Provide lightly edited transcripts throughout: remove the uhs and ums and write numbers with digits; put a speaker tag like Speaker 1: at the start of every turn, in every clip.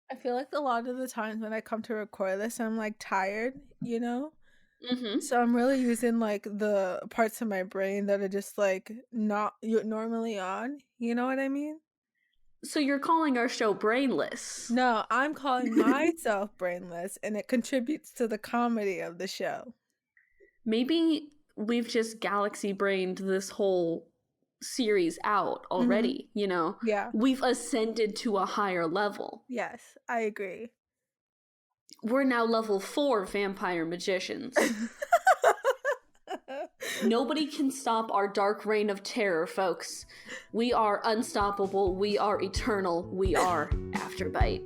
Speaker 1: I feel like a lot of the times when I come to record this, I'm like tired, you know?
Speaker 2: Mm-hmm.
Speaker 1: So I'm really using like the parts of my brain that are just like not normally on. You know what I mean?
Speaker 2: So you're calling our show brainless.
Speaker 1: No, I'm calling myself brainless and it contributes to the comedy of the show.
Speaker 2: Maybe we've just galaxy brained this whole series out already, you know?
Speaker 1: Yeah.
Speaker 2: We've ascended to a higher level.
Speaker 1: Yes, I agree.
Speaker 2: We're now level 4 vampire magicians. Nobody can stop our dark reign of terror, folks. We are unstoppable. We are eternal. We are Afterbite.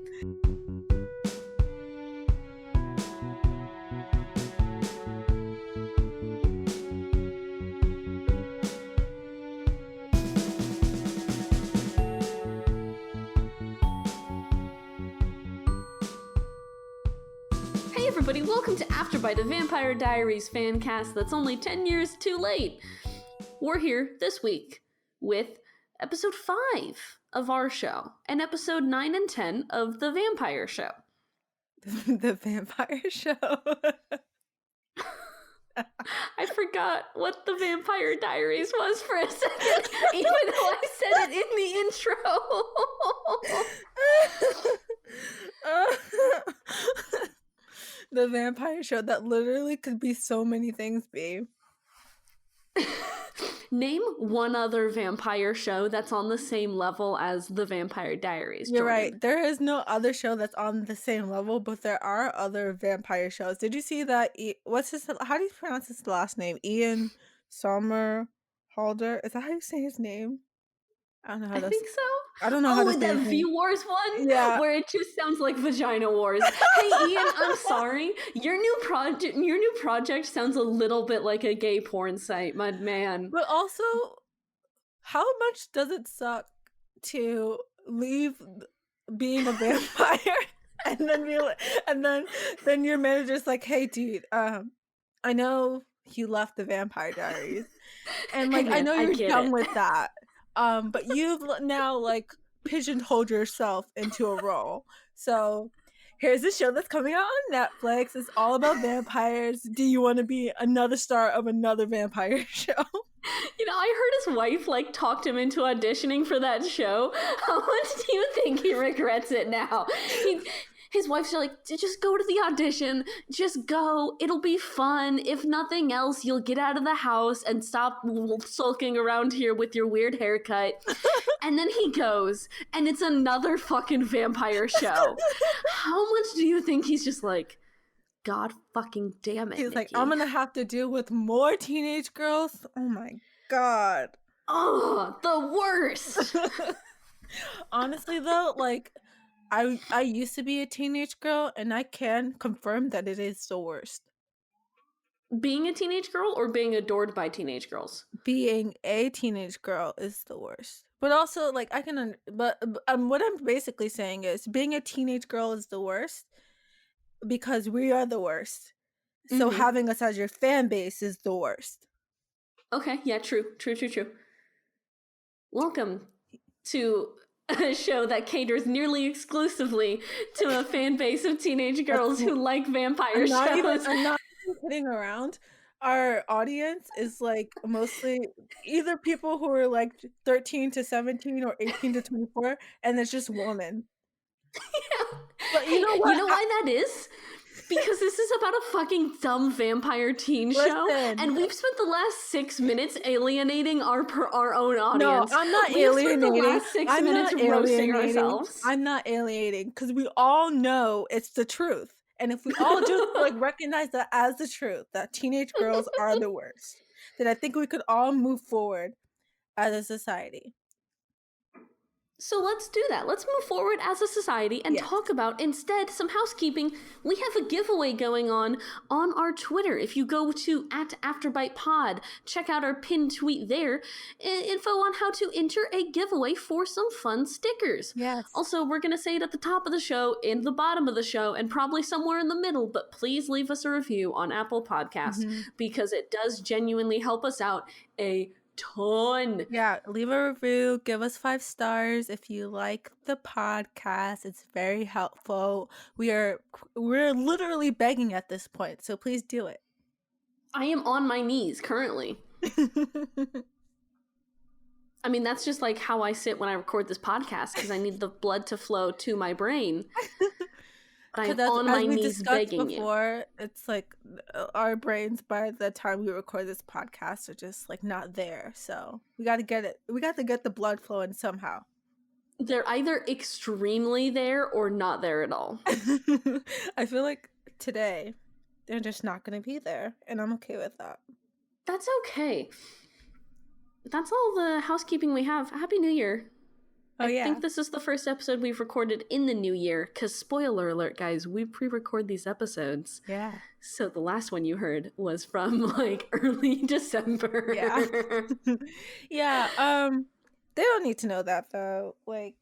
Speaker 2: Hey everybody, welcome to Afterbite, a Vampire Diaries fan cast that's only 10 years too late. We're here this week with episode 5 of our show and episode 9 and 10 of The Vampire Show.
Speaker 1: The Vampire Show.
Speaker 2: I forgot what The Vampire Diaries was for a second, even though I said it in the intro.
Speaker 1: The Vampire Show, that literally could be so many things, babe.
Speaker 2: Name one other vampire show that's on the same level as The Vampire Diaries.
Speaker 1: You're
Speaker 2: Jourdann.
Speaker 1: right. There is no other show that's on the same level, but there are other vampire shows. Did you see that? How do you pronounce his last name? Ian Somerhalder? Is that how you say his name? I don't know how to.
Speaker 2: I think so.
Speaker 1: I don't know how to say
Speaker 2: that
Speaker 1: his name.
Speaker 2: V-Wars one?
Speaker 1: Yeah.
Speaker 2: Where it just sounds like Vagina Wars. Hey Ian, I'm sorry. Your new project sounds a little bit like a gay porn site, my man.
Speaker 1: But also, how much does it suck to leave being a vampire and then be like, and then your manager's like, "Hey dude, I know you left the Vampire Diaries. And like,
Speaker 2: Hey, man,
Speaker 1: I know
Speaker 2: I
Speaker 1: you're
Speaker 2: get
Speaker 1: done
Speaker 2: it.
Speaker 1: with that. But you've now like pigeonholed yourself into a role. So here's a show that's coming out on Netflix. It's all about vampires. Do you want to be another star of another vampire show?"
Speaker 2: You know, I heard his wife like talked him into auditioning for that show. How much do you think he regrets it now? His wife's like, just go to the audition. Just go. It'll be fun. If nothing else, you'll get out of the house and stop sulking around here with your weird haircut. And then he goes, and it's another fucking vampire show. How much do you think he's just like, God fucking damn it,
Speaker 1: He's
Speaker 2: Nikki.
Speaker 1: like, I'm gonna have to deal with more teenage girls. Oh my god.
Speaker 2: Oh, the worst.
Speaker 1: Honestly though, like I used to be a teenage girl and I can confirm that it is the worst.
Speaker 2: Being a teenage girl or being adored by teenage girls?
Speaker 1: Being a teenage girl is the worst. But also like I can but what I'm basically saying is being a teenage girl is the worst because we are the worst. So having us as your fan base is the worst.
Speaker 2: Okay, yeah, true. Welcome to a show that caters nearly exclusively to a fan base of teenage girls who like vampire shows.
Speaker 1: I'm not even kidding around. Our audience is like mostly either people who are like 13 to 17 or 18 to 24, and it's just women.
Speaker 2: Yeah.
Speaker 1: But you know what?
Speaker 2: You know why that is? Because this is about a fucking dumb vampire teen show, and we've spent the last 6 minutes alienating our own audience.
Speaker 1: No, I'm not alienating.
Speaker 2: Spent the last 6 minutes roasting ourselves.
Speaker 1: I'm not alienating because we all know it's the truth, and if we all just like recognize that as the truth, that teenage girls are the worst, then I think we could all move forward as a society.
Speaker 2: So let's do that. Let's move forward as a society and talk about, instead, some housekeeping. We have a giveaway going on our Twitter. If you go to @AfterBitePod, check out our pinned tweet there. Info on how to enter a giveaway for some fun stickers.
Speaker 1: Yes.
Speaker 2: Also, we're going to say it at the top of the show, in the bottom of the show, and probably somewhere in the middle, but please leave us a review on Apple Podcasts because it does genuinely help us out a ton.
Speaker 1: Yeah, leave a review, give us 5 stars if you like the podcast. It's very helpful. We're literally begging at this point, so please do it.
Speaker 2: I am on my knees currently. I mean, that's just like how I sit when I record this podcast, because I need the blood to flow to my brain. But I'm on my knees begging
Speaker 1: before, it's like our brains by the time we record this podcast are just like not there. So we got to get it. We got to get the blood flowing somehow.
Speaker 2: They're either extremely there or not there at all.
Speaker 1: I feel like today they're just not going to be there, and I'm okay with that.
Speaker 2: That's okay. That's all the housekeeping we have. Happy New Year.
Speaker 1: Oh, yeah.
Speaker 2: I think this is the first episode we've recorded in the new year, because spoiler alert, guys, we pre-record these episodes.
Speaker 1: Yeah.
Speaker 2: So the last one you heard was from, like, early December.
Speaker 1: Yeah. Yeah, they don't need to know that, though. Like,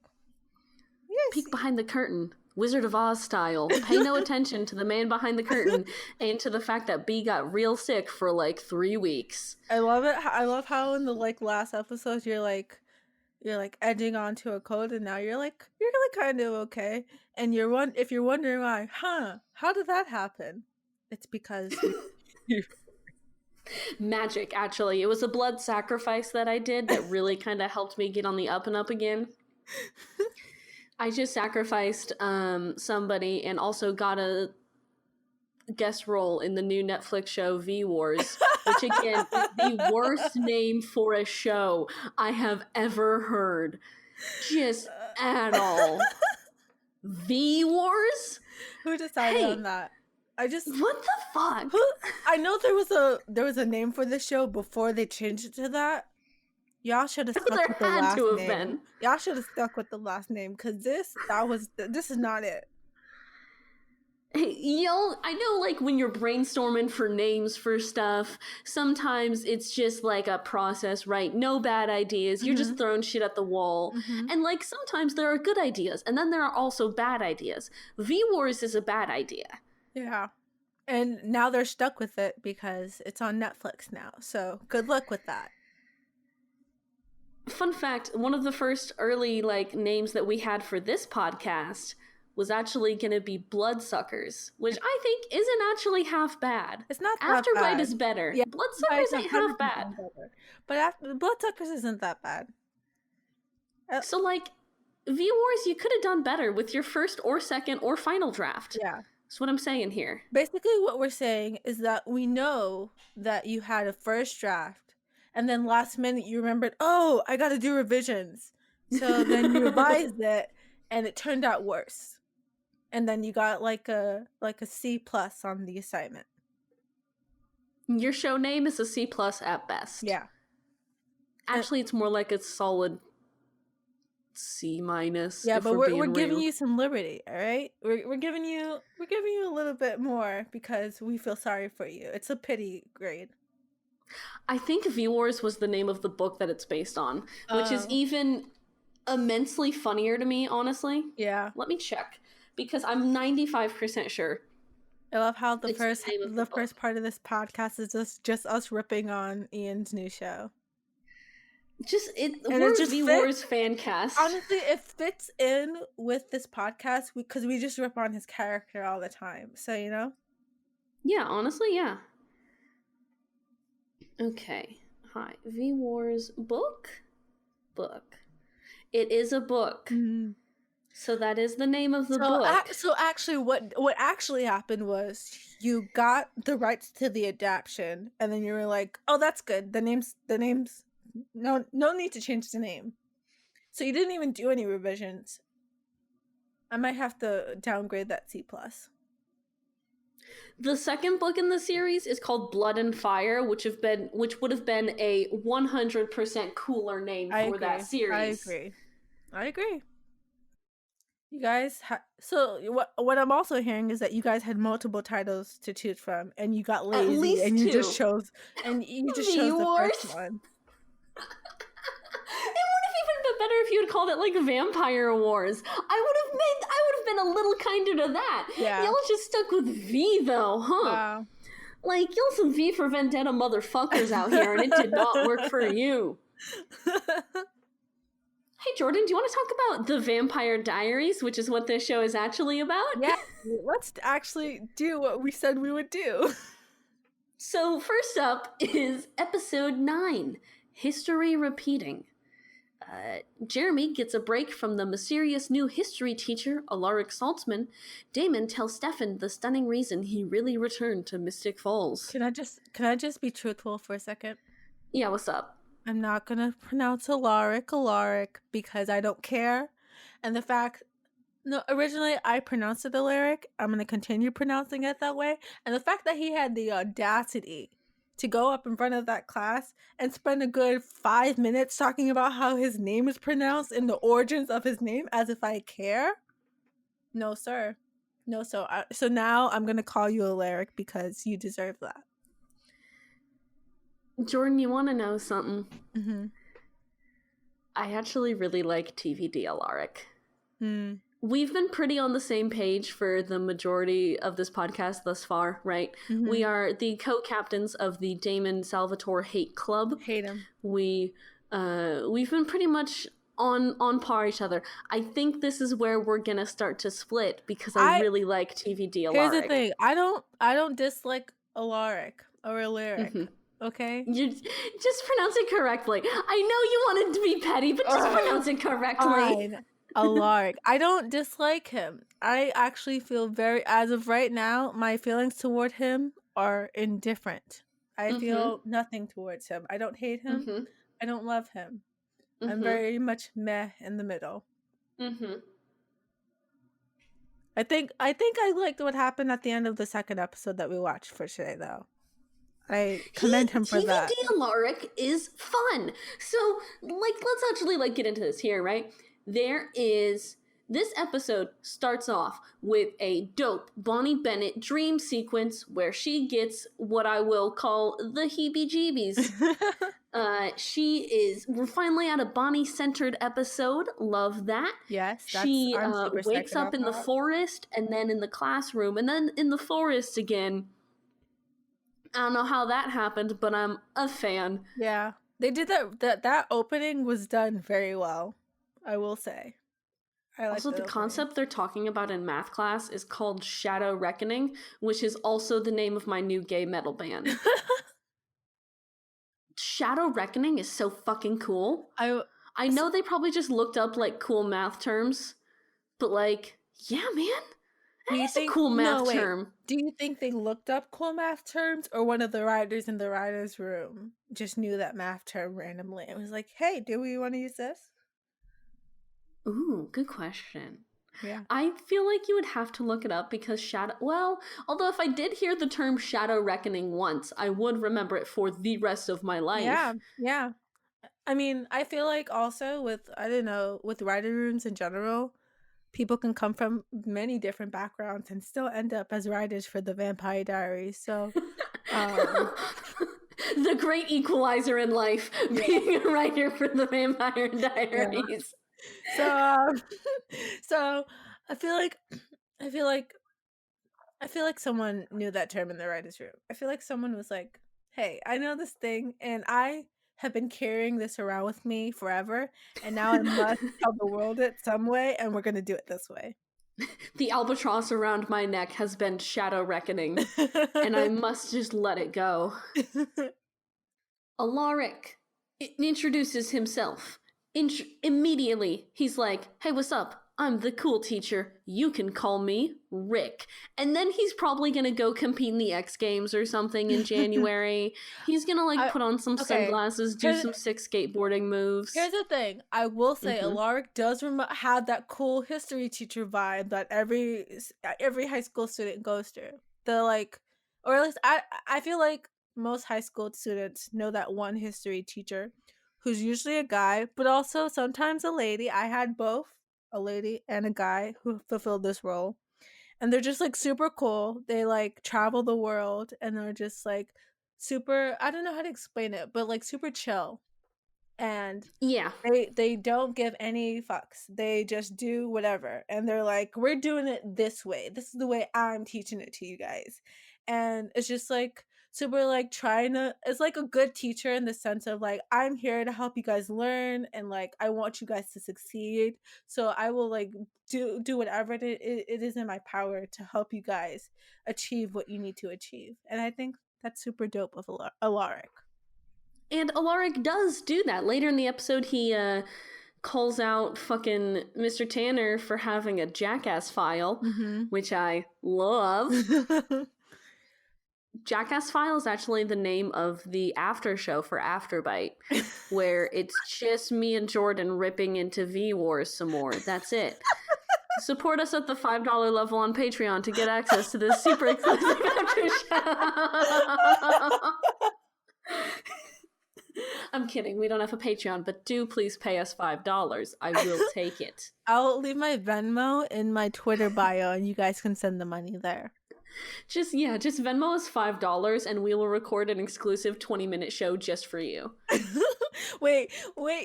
Speaker 1: yes.
Speaker 2: Peek behind the curtain, Wizard of Oz style. Pay no attention to the man behind the curtain and to the fact that B got real sick for, like, 3 weeks.
Speaker 1: I love it. I love how in the, like, last episode you're like edging onto a code, and now you're like kind of okay, and if you're wondering why, how did that happen? It's because
Speaker 2: magic. Actually, it was a blood sacrifice that I did that really kind of helped me get on the up and up again. I just sacrificed somebody and also got a guest role in the new Netflix show V Wars, which again is the worst name for a show I have ever heard. Just at all. V Wars?
Speaker 1: Who decided on that?
Speaker 2: What the fuck?
Speaker 1: I know there was a name for this show before they changed it to that. Y'all should have stuck with the last name. Y'all should have stuck with the last name, because this is not it.
Speaker 2: Hey, I know, like, when you're brainstorming for names for stuff, sometimes it's just, like, a process, right? No bad ideas. You're just throwing shit at the wall. And, like, sometimes there are good ideas, and then there are also bad ideas. V-Wars is a bad idea.
Speaker 1: Yeah. And now they're stuck with it because it's on Netflix now. So, good luck with that.
Speaker 2: Fun fact, one of the first early, like, names that we had for this podcast was actually going to be Bloodsuckers, which I think isn't actually half bad.
Speaker 1: It's not that
Speaker 2: Afterbite
Speaker 1: bad.
Speaker 2: Is better.
Speaker 1: Yeah,
Speaker 2: Bloodsuckers ain't half bad.
Speaker 1: But Bloodsuckers isn't that bad.
Speaker 2: So, like, V-Wars, you could have done better with your first or second or final draft.
Speaker 1: Yeah.
Speaker 2: That's what I'm saying here.
Speaker 1: Basically, what we're saying is that we know that you had a first draft, and then last minute you remembered, oh, I got to do revisions. So then you revised it, and it turned out worse. And then you got like a C+ on the assignment.
Speaker 2: Your show name is a C+ at best.
Speaker 1: Yeah.
Speaker 2: Actually, it's more like a solid C-.
Speaker 1: Yeah, but we're giving you some liberty, all right? We're giving you a little bit more because we feel sorry for you. It's a pity grade.
Speaker 2: I think V-Wars was the name of the book that it's based on, which is even immensely funnier to me, honestly.
Speaker 1: Yeah.
Speaker 2: Let me check, because I'm 95% sure.
Speaker 1: I love how the first part of this podcast is just us ripping on Ian's new show.
Speaker 2: We're V-Wars fan cast.
Speaker 1: Honestly, it fits in with this podcast because we just rip on his character all the time. So, you know?
Speaker 2: Yeah, honestly, yeah. Okay. Hi. V-Wars book? Book. It is a book. Mm-hmm. So that is the name of the book.
Speaker 1: So actually, what actually happened was you got the rights to the adaptation, and then you were like, "Oh, that's good. The name's no need to change the name." So you didn't even do any revisions. I might have to downgrade that C+.
Speaker 2: The second book in the series is called Blood and Fire, which would have been a 100% cooler name for that series.
Speaker 1: I agree. You guys, so what I'm also hearing is that you guys had multiple titles to choose from, and you got lazy, and you just chose the first one.
Speaker 2: It would have even been better if you had called it like Vampire Wars. I would have been a little kinder to that.
Speaker 1: Yeah.
Speaker 2: Y'all just stuck with V though, huh?
Speaker 1: Wow.
Speaker 2: Like, y'all some V for Vendetta motherfuckers out here, and it did not work for you. Hey, Jourdann, do you want to talk about The Vampire Diaries, which is what this show is actually about?
Speaker 1: Yeah, let's actually do what we said we would do.
Speaker 2: So, first up is episode 9, History Repeating. Jeremy gets a break from the mysterious new history teacher, Alaric Saltzman. Damon tells Stefan the stunning reason he really returned to Mystic Falls.
Speaker 1: Can I just be truthful for a second?
Speaker 2: Yeah, what's up?
Speaker 1: I'm not gonna pronounce Alaric because I don't care. And the fact, no, originally I pronounced it Alaric. I'm gonna continue pronouncing it that way. And the fact that he had the audacity to go up in front of that class and spend a good 5 minutes talking about how his name is pronounced and the origins of his name, as if I care. No, sir. No, so now I'm gonna call you Alaric because you deserve that.
Speaker 2: Jourdann, you want to know something?
Speaker 1: Mm-hmm.
Speaker 2: I actually really like TVD Alaric.
Speaker 1: Mm.
Speaker 2: We've been pretty on the same page for the majority of this podcast thus far, right?
Speaker 1: Mm-hmm.
Speaker 2: We are the co-captains of the Damon Salvatore Hate Club.
Speaker 1: Hate him.
Speaker 2: We've been pretty much on par each other. I think this is where we're gonna start to split because I really like TVD Alaric.
Speaker 1: Here's the thing: I don't dislike Alaric or Alaric. Mm-hmm. Okay,
Speaker 2: you just pronounce it correctly. I know you wanted to be petty, but just pronounce it correctly.
Speaker 1: Fine. Alaric. I don't dislike him. I actually feel as of right now, my feelings toward him are indifferent. I feel nothing towards him. I don't hate him. Mm-hmm. I don't love him. Mm-hmm. I'm very much meh in the middle. Mm-hmm. I think I liked what happened at the end of the second episode that we watched for today, though. I commend him for that.
Speaker 2: TVD Alaric is fun. So, let's actually get into this here, right? This episode starts off with a dope Bonnie Bennett dream sequence where she gets what I will call the heebie-jeebies. We're finally at a Bonnie-centered episode. Love that.
Speaker 1: Yes,
Speaker 2: she wakes up in the forest and then in the classroom and then in the forest again. I don't know how that happened, but I'm a fan.
Speaker 1: Yeah, they did that opening was done very well, I will say.
Speaker 2: Also, the concept they're talking about in math class is called Shadow Reckoning, which is also the name of my new gay metal band. Shadow Reckoning is so fucking cool. I know they probably just looked up cool math terms, but yeah, man. That's a cool math term.
Speaker 1: Do you think they looked up cool math terms, or one of the writers in the writer's room just knew that math term randomly and was like, hey, do we want to use this?
Speaker 2: Ooh, good question.
Speaker 1: Yeah.
Speaker 2: I feel like you would have to look it up because although if I did hear the term Shadow Reckoning once, I would remember it for the rest of my life.
Speaker 1: Yeah. I mean, I feel like also with writer rooms in general, people can come from many different backgrounds and still end up as writers for the Vampire Diaries. So,
Speaker 2: the great equalizer in life, being a writer for the Vampire Diaries.
Speaker 1: Yeah. So I feel like someone knew that term in the writer's room. I feel like someone was like, "Hey, I know this thing, and I have been carrying this around with me forever, and now I must tell the world it some way, and we're gonna do it this way."
Speaker 2: The albatross around my neck has been Shadow Reckoning, and I must just let it go. Alaric introduces himself. Immediately, he's like, hey, what's up? I'm the cool teacher. You can call me Rick. And then he's probably going to go compete in the X Games or something in January. He's going to put on some sunglasses, do some sick skateboarding moves.
Speaker 1: Here's the thing. I will say Alaric does have that cool history teacher vibe that every high school student goes through. Or at least I feel like most high school students know that one history teacher who's usually a guy, but also sometimes a lady. I had both. A lady and a guy who fulfilled this role, and they're just super cool. They travel the world, and they're just super, I don't know how to explain it, but super chill, and
Speaker 2: yeah,
Speaker 1: they don't give any fucks. They just do whatever, and they're like, we're doing it this way. This is the way I'm teaching it to you guys. And it's just super like trying to, it's like a good teacher in the sense of like, I'm here to help you guys learn and like I want you guys to succeed. So I will like do whatever it is in my power to help you guys achieve what you need to achieve. And I think that's super dope of Alaric.
Speaker 2: And Alaric does do that. Later in the episode, he calls out fucking Mr. Tanner for having a jackass file, which I love. Jackass File is actually the name of the after show for Afterbite, where it's just me and Jourdann ripping into V-Wars some more. That's it. Support us at the $5 level on Patreon to get access to this super exclusive after show. I'm kidding. We don't have a Patreon, but do please pay us $5. I will take it.
Speaker 1: I'll leave my Venmo in my Twitter bio and you guys can send the money there.
Speaker 2: Just Venmo us $5 and we will record an exclusive 20-minute show just for you.
Speaker 1: Wait. What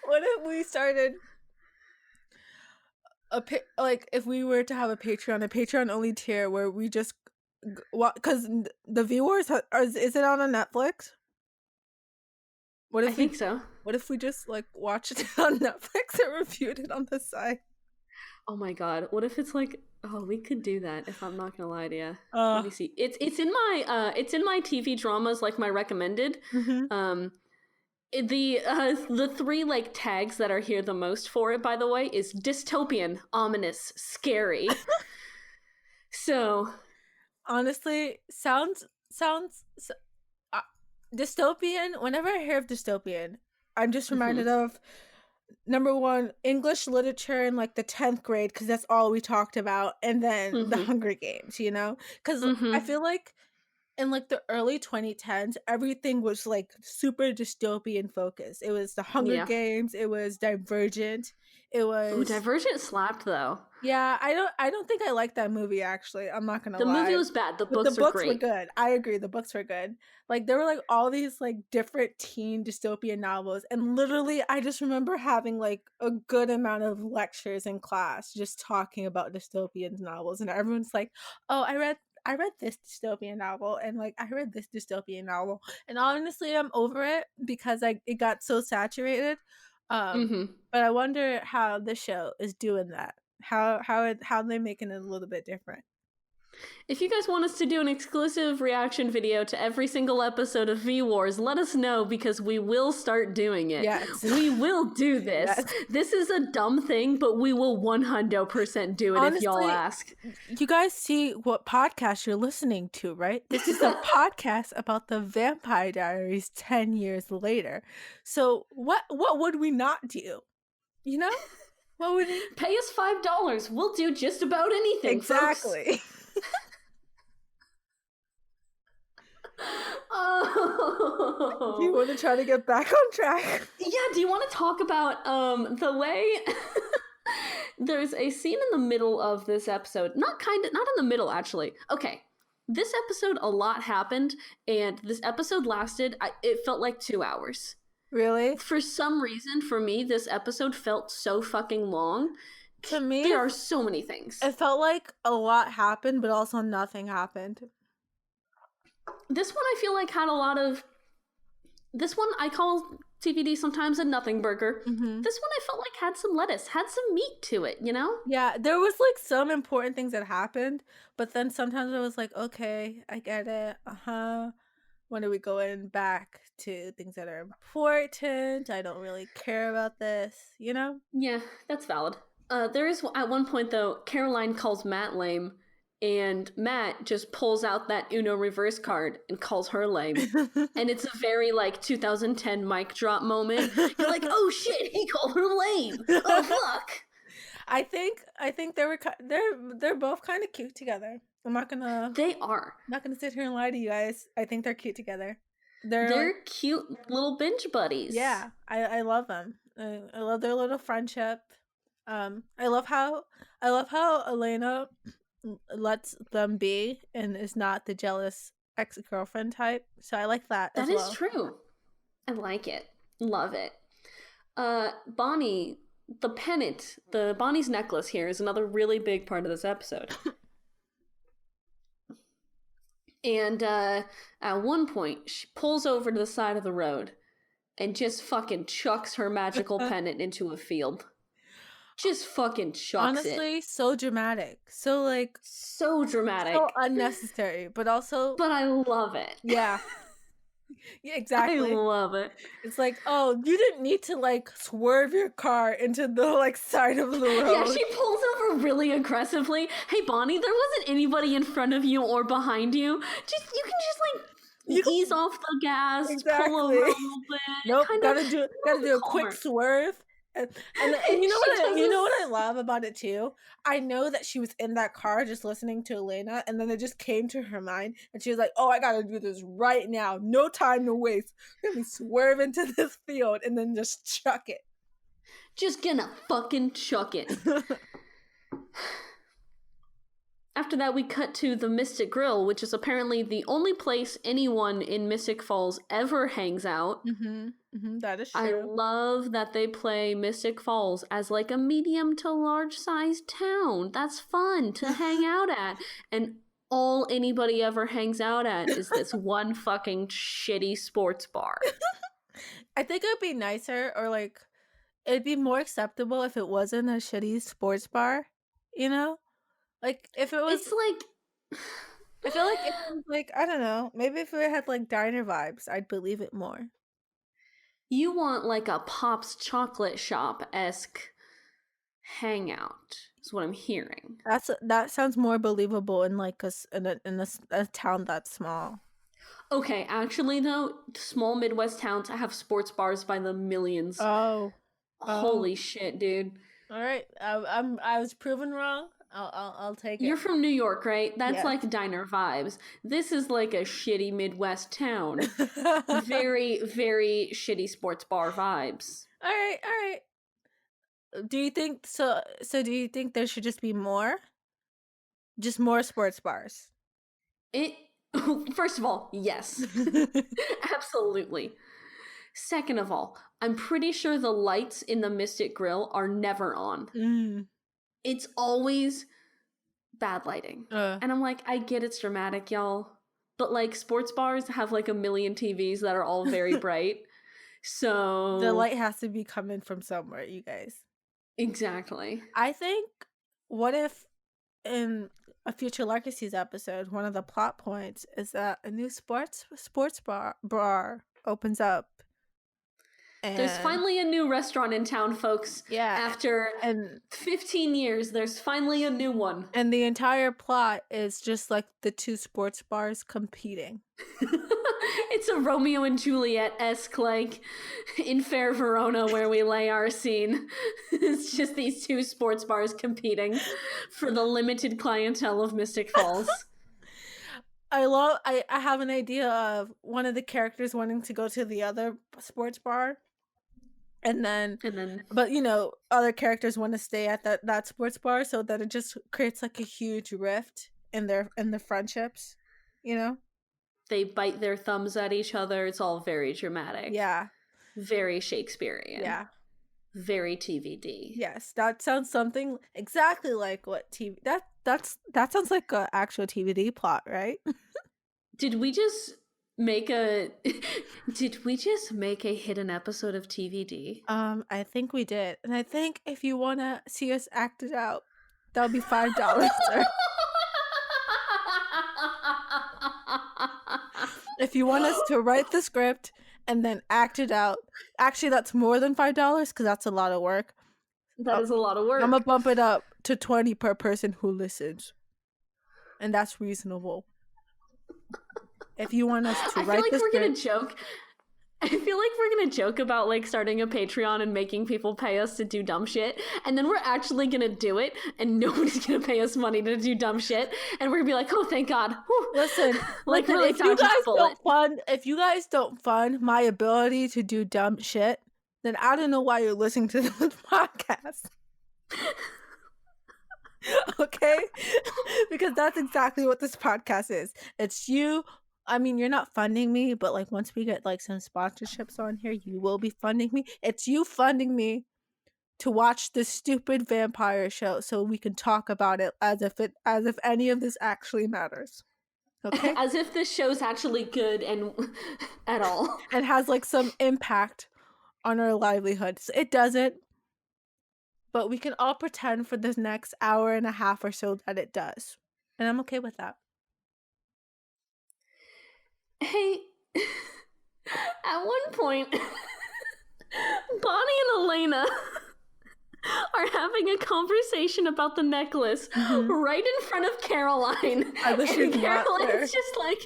Speaker 1: if we started if we were to have a Patreon only tier where we just because the viewers is it on a Netflix?
Speaker 2: I think so.
Speaker 1: What if we just like watched it on Netflix and reviewed it on the side?
Speaker 2: Oh my god! What if it's like? Oh, we could do that. If I'm not gonna lie to you, let me see. It's in my TV dramas, like my recommended. The 3 like tags that are here the most for it, by the way, is dystopian, ominous, scary. So,
Speaker 1: honestly, sounds dystopian. Whenever I hear of dystopian, I'm just reminded of number 1, English literature in like the 10th grade, because that's all we talked about, and then the Hunger Games, you know, because I feel like in like the early 2010s, everything was like super dystopian focused. It was the Hunger Games, it was Divergent, it was
Speaker 2: Divergent slapped though.
Speaker 1: Yeah, I don't think I liked that movie actually. I'm not gonna lie.
Speaker 2: The movie was bad. The books were great.
Speaker 1: Were good. I agree. The books were good. Like there were like all these like different teen dystopian novels, and literally I just remember having like a good amount of lectures in class just talking about dystopian novels, and everyone's like, "Oh, I read this dystopian novel, and like I read this dystopian novel," and honestly, I'm over it because it got so saturated. But I wonder how the show is doing that. How they making it a little bit different.
Speaker 2: If you guys want us to do an exclusive reaction video to every single episode of V-Wars, let us know because we will start doing it.
Speaker 1: Yes.
Speaker 2: We will do this. Yes. This is a dumb thing, but we will 100% do it. Honestly, if y'all ask.
Speaker 1: You guys see what podcast you're listening to, right? This is a podcast about the Vampire Diaries 10 years later. So what would we not do? You know? What would we...
Speaker 2: Pay us $5. We'll do just about anything.
Speaker 1: Exactly.
Speaker 2: Oh.
Speaker 1: Do you want to try to get back on track?
Speaker 2: Yeah, do you want to talk about the way there's a scene in the middle of this episode. Not in the middle actually. Okay. This episode a lot happened and this episode lasted it felt like 2 hours.
Speaker 1: Really?
Speaker 2: For some reason for me this episode felt so fucking long.
Speaker 1: To me
Speaker 2: there are so many things.
Speaker 1: It felt like a lot happened but also nothing happened.
Speaker 2: This one I feel like had a lot of... This one I call TVD sometimes a nothing burger. This one I felt like had some lettuce, had some meat to it, you know?
Speaker 1: Yeah, there was like some important things that happened, but then sometimes I was like, okay, I get it. When are we going back to things that are important? I don't really care about this, you know?
Speaker 2: Yeah, that's valid. There is, at one point though, Caroline calls Matt lame. And Matt just pulls out that Uno reverse card and calls her lame. And it's a very, like, 2010 mic drop moment. You're like, oh, shit, he called her lame. Oh, fuck.
Speaker 1: I think they're both kind of cute together. I'm not gonna...
Speaker 2: They are.
Speaker 1: I'm not gonna sit here and lie to you guys. I think they're cute together.
Speaker 2: They're cute little binge buddies.
Speaker 1: Yeah, I love them. I love their little friendship. I love how Elena... lets them be and is not the jealous ex-girlfriend type, so I like that as well.
Speaker 2: That is true. I like it. Love it. Bonnie, the pennant, Bonnie's necklace here is another really big part of this episode. And at one point, she pulls over to the side of the road and just fucking chucks her magical pendant into a field. Just fucking chucks it.
Speaker 1: Honestly, so dramatic. So, like,
Speaker 2: So dramatic.
Speaker 1: so unnecessary, but also,
Speaker 2: But I love it.
Speaker 1: yeah. Yeah, exactly.
Speaker 2: I love it.
Speaker 1: It's like, oh, you didn't need to, like, swerve your car into the, like, side of the road.
Speaker 2: Yeah, she pulls over really aggressively. Hey, Bonnie, there wasn't anybody in front of you or behind you. You can just, like, ease off the gas, pull over a little bit.
Speaker 1: Nope, gotta do a
Speaker 2: calmer.
Speaker 1: quick swerve. And you know what I love about it too? I know that she was in that car just listening to Elena, and then it just came to her mind, and she was like, "Oh, I gotta do this right now. No time to waste. Let me swerve into this field and then just chuck it."
Speaker 2: Just gonna fucking chuck it. After that, we cut to the Mystic Grill, which is apparently the only place anyone in Mystic Falls ever hangs out.
Speaker 1: That is true.
Speaker 2: I love that they play Mystic Falls as like a medium to large sized town. That's fun to hang out at. And all anybody ever hangs out at is this one fucking shitty sports bar.
Speaker 1: I think it would be nicer, or like, it'd be more acceptable if it wasn't a shitty sports bar, you know? Like, if it was...
Speaker 2: It's like...
Speaker 1: I feel like it was like, I don't know, maybe if it had like diner vibes, I'd believe it more.
Speaker 2: You want like a Pop's Chocolate Shop-esque hangout, is what I'm hearing.
Speaker 1: That sounds more believable in like a town that small.
Speaker 2: Okay, actually though, small Midwest towns have sports bars by the millions. Holy shit, dude.
Speaker 1: All right, I was proven wrong. I'll take it.
Speaker 2: You're from New York, right? That's like diner vibes. This is like a shitty Midwest town. Very, very shitty sports bar vibes.
Speaker 1: All right. Do you think so? So do you think there should just be more? Just more sports bars?
Speaker 2: First of all, yes. Absolutely. Second of all, I'm pretty sure the lights in the Mystic Grill are never on. It's always bad lighting. And I'm like, I get it's dramatic, y'all. But like sports bars have like a million TVs that are all very bright. So
Speaker 1: the light has to be coming from somewhere, you guys.
Speaker 2: Exactly.
Speaker 1: I think, what if in a future Larky's episode, one of the plot points is that a new sports bar opens up. And
Speaker 2: there's finally a new restaurant in town, folks.
Speaker 1: Yeah.
Speaker 2: After 15 years, there's finally a new one.
Speaker 1: And the entire plot is just like the two sports bars competing.
Speaker 2: It's a Romeo and Juliet-esque, like, in Fair Verona where we lay our scene. It's just these two sports bars competing for the limited clientele of Mystic Falls.
Speaker 1: I have an idea of one of the characters wanting to go to the other sports bar. And then but you know, other characters want to stay at that sports bar, so that it just creates like a huge rift in the friendships, you know?
Speaker 2: They bite their thumbs at each other. It's all very dramatic.
Speaker 1: Yeah.
Speaker 2: Very Shakespearean.
Speaker 1: Yeah.
Speaker 2: Very TVD.
Speaker 1: Yes, that sounds something exactly like what TV that sounds like an actual TVD plot, right?
Speaker 2: Did we just make a hidden episode of TVD?
Speaker 1: I think we did. And I think if you want to see us act it out, that'll be $5, sir. If you want us to write the script and then act it out, actually that's more than $5 because that's a lot of work.
Speaker 2: That is a lot of work.
Speaker 1: I'm gonna bump it up to 20 per person who listens, and that's reasonable. If you want us to write the script,
Speaker 2: I feel like we're gonna joke about like starting a Patreon and making people pay us to do dumb shit, and then we're actually gonna do it, and nobody's gonna pay us money to do dumb shit, and we're gonna be like, oh, thank God. Whew.
Speaker 1: Listen, like really, if you guys don't fund my ability to do dumb shit, then I don't know why you're listening to this podcast. Okay? Because that's exactly what this podcast is. It's you. I mean, you're not funding me, but like once we get like some sponsorships on here, you will be funding me. It's you funding me to watch this stupid vampire show so we can talk about it as if any of this actually matters. Okay?
Speaker 2: As if this show's actually good and at all.
Speaker 1: And has like some impact on our livelihoods. It doesn't, but we can all pretend for this next hour and a half or so that it does. And I'm okay with that.
Speaker 2: Hey, at one point, Bonnie and Elena are having a conversation about the necklace right in front of Caroline.
Speaker 1: I wish
Speaker 2: and
Speaker 1: you'd not there.
Speaker 2: Caroline's just like,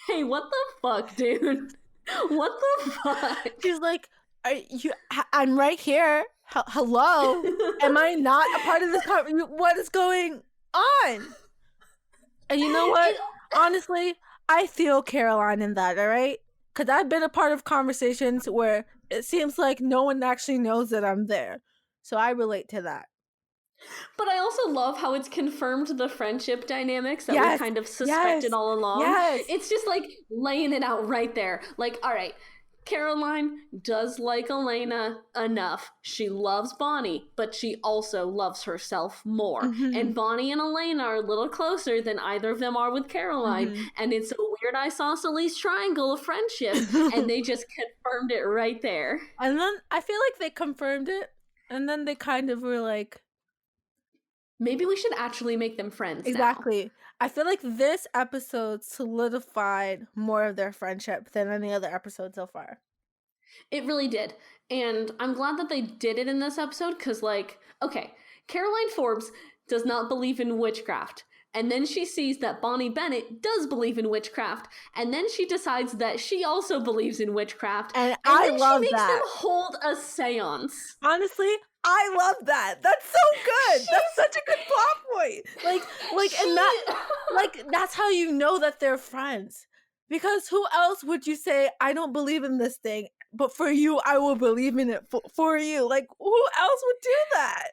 Speaker 2: hey, what the fuck, dude? What the fuck?
Speaker 1: She's like, I'm right here. Hello? Am I not a part of this conversation? What is going on? And you know what? Honestly, I feel Caroline in that, all right? Because I've been a part of conversations where it seems like no one actually knows that I'm there. So I relate to that.
Speaker 2: But I also love how it's confirmed the friendship dynamics that we kind of suspected all along.
Speaker 1: Yes.
Speaker 2: It's just like laying it out right there. Like, all right, Caroline does like Elena enough. She loves Bonnie, but she also loves herself more. And Bonnie and Elena are a little closer than either of them are with Caroline. And it's a weird isosceles triangle of friendship. And they just confirmed it right there.
Speaker 1: And then I feel like they confirmed it. And then they kind of were like,
Speaker 2: maybe we should actually make them friends.
Speaker 1: Exactly.
Speaker 2: Now.
Speaker 1: I feel like this episode solidified more of their friendship than any other episode so far.
Speaker 2: It really did. And I'm glad that they did it in this episode because, like, okay, Caroline Forbes does not believe in witchcraft. And then she sees that Bonnie Bennett does believe in witchcraft. And then she decides that she also believes in witchcraft.
Speaker 1: And I love that.
Speaker 2: She makes them hold a seance.
Speaker 1: Honestly, I love that. That's so good. That's such a good plot point. Like that's how you know that they're friends. Because who else would you say, I don't believe in this thing, but for you, I will believe in it for you? Like, who else would do that?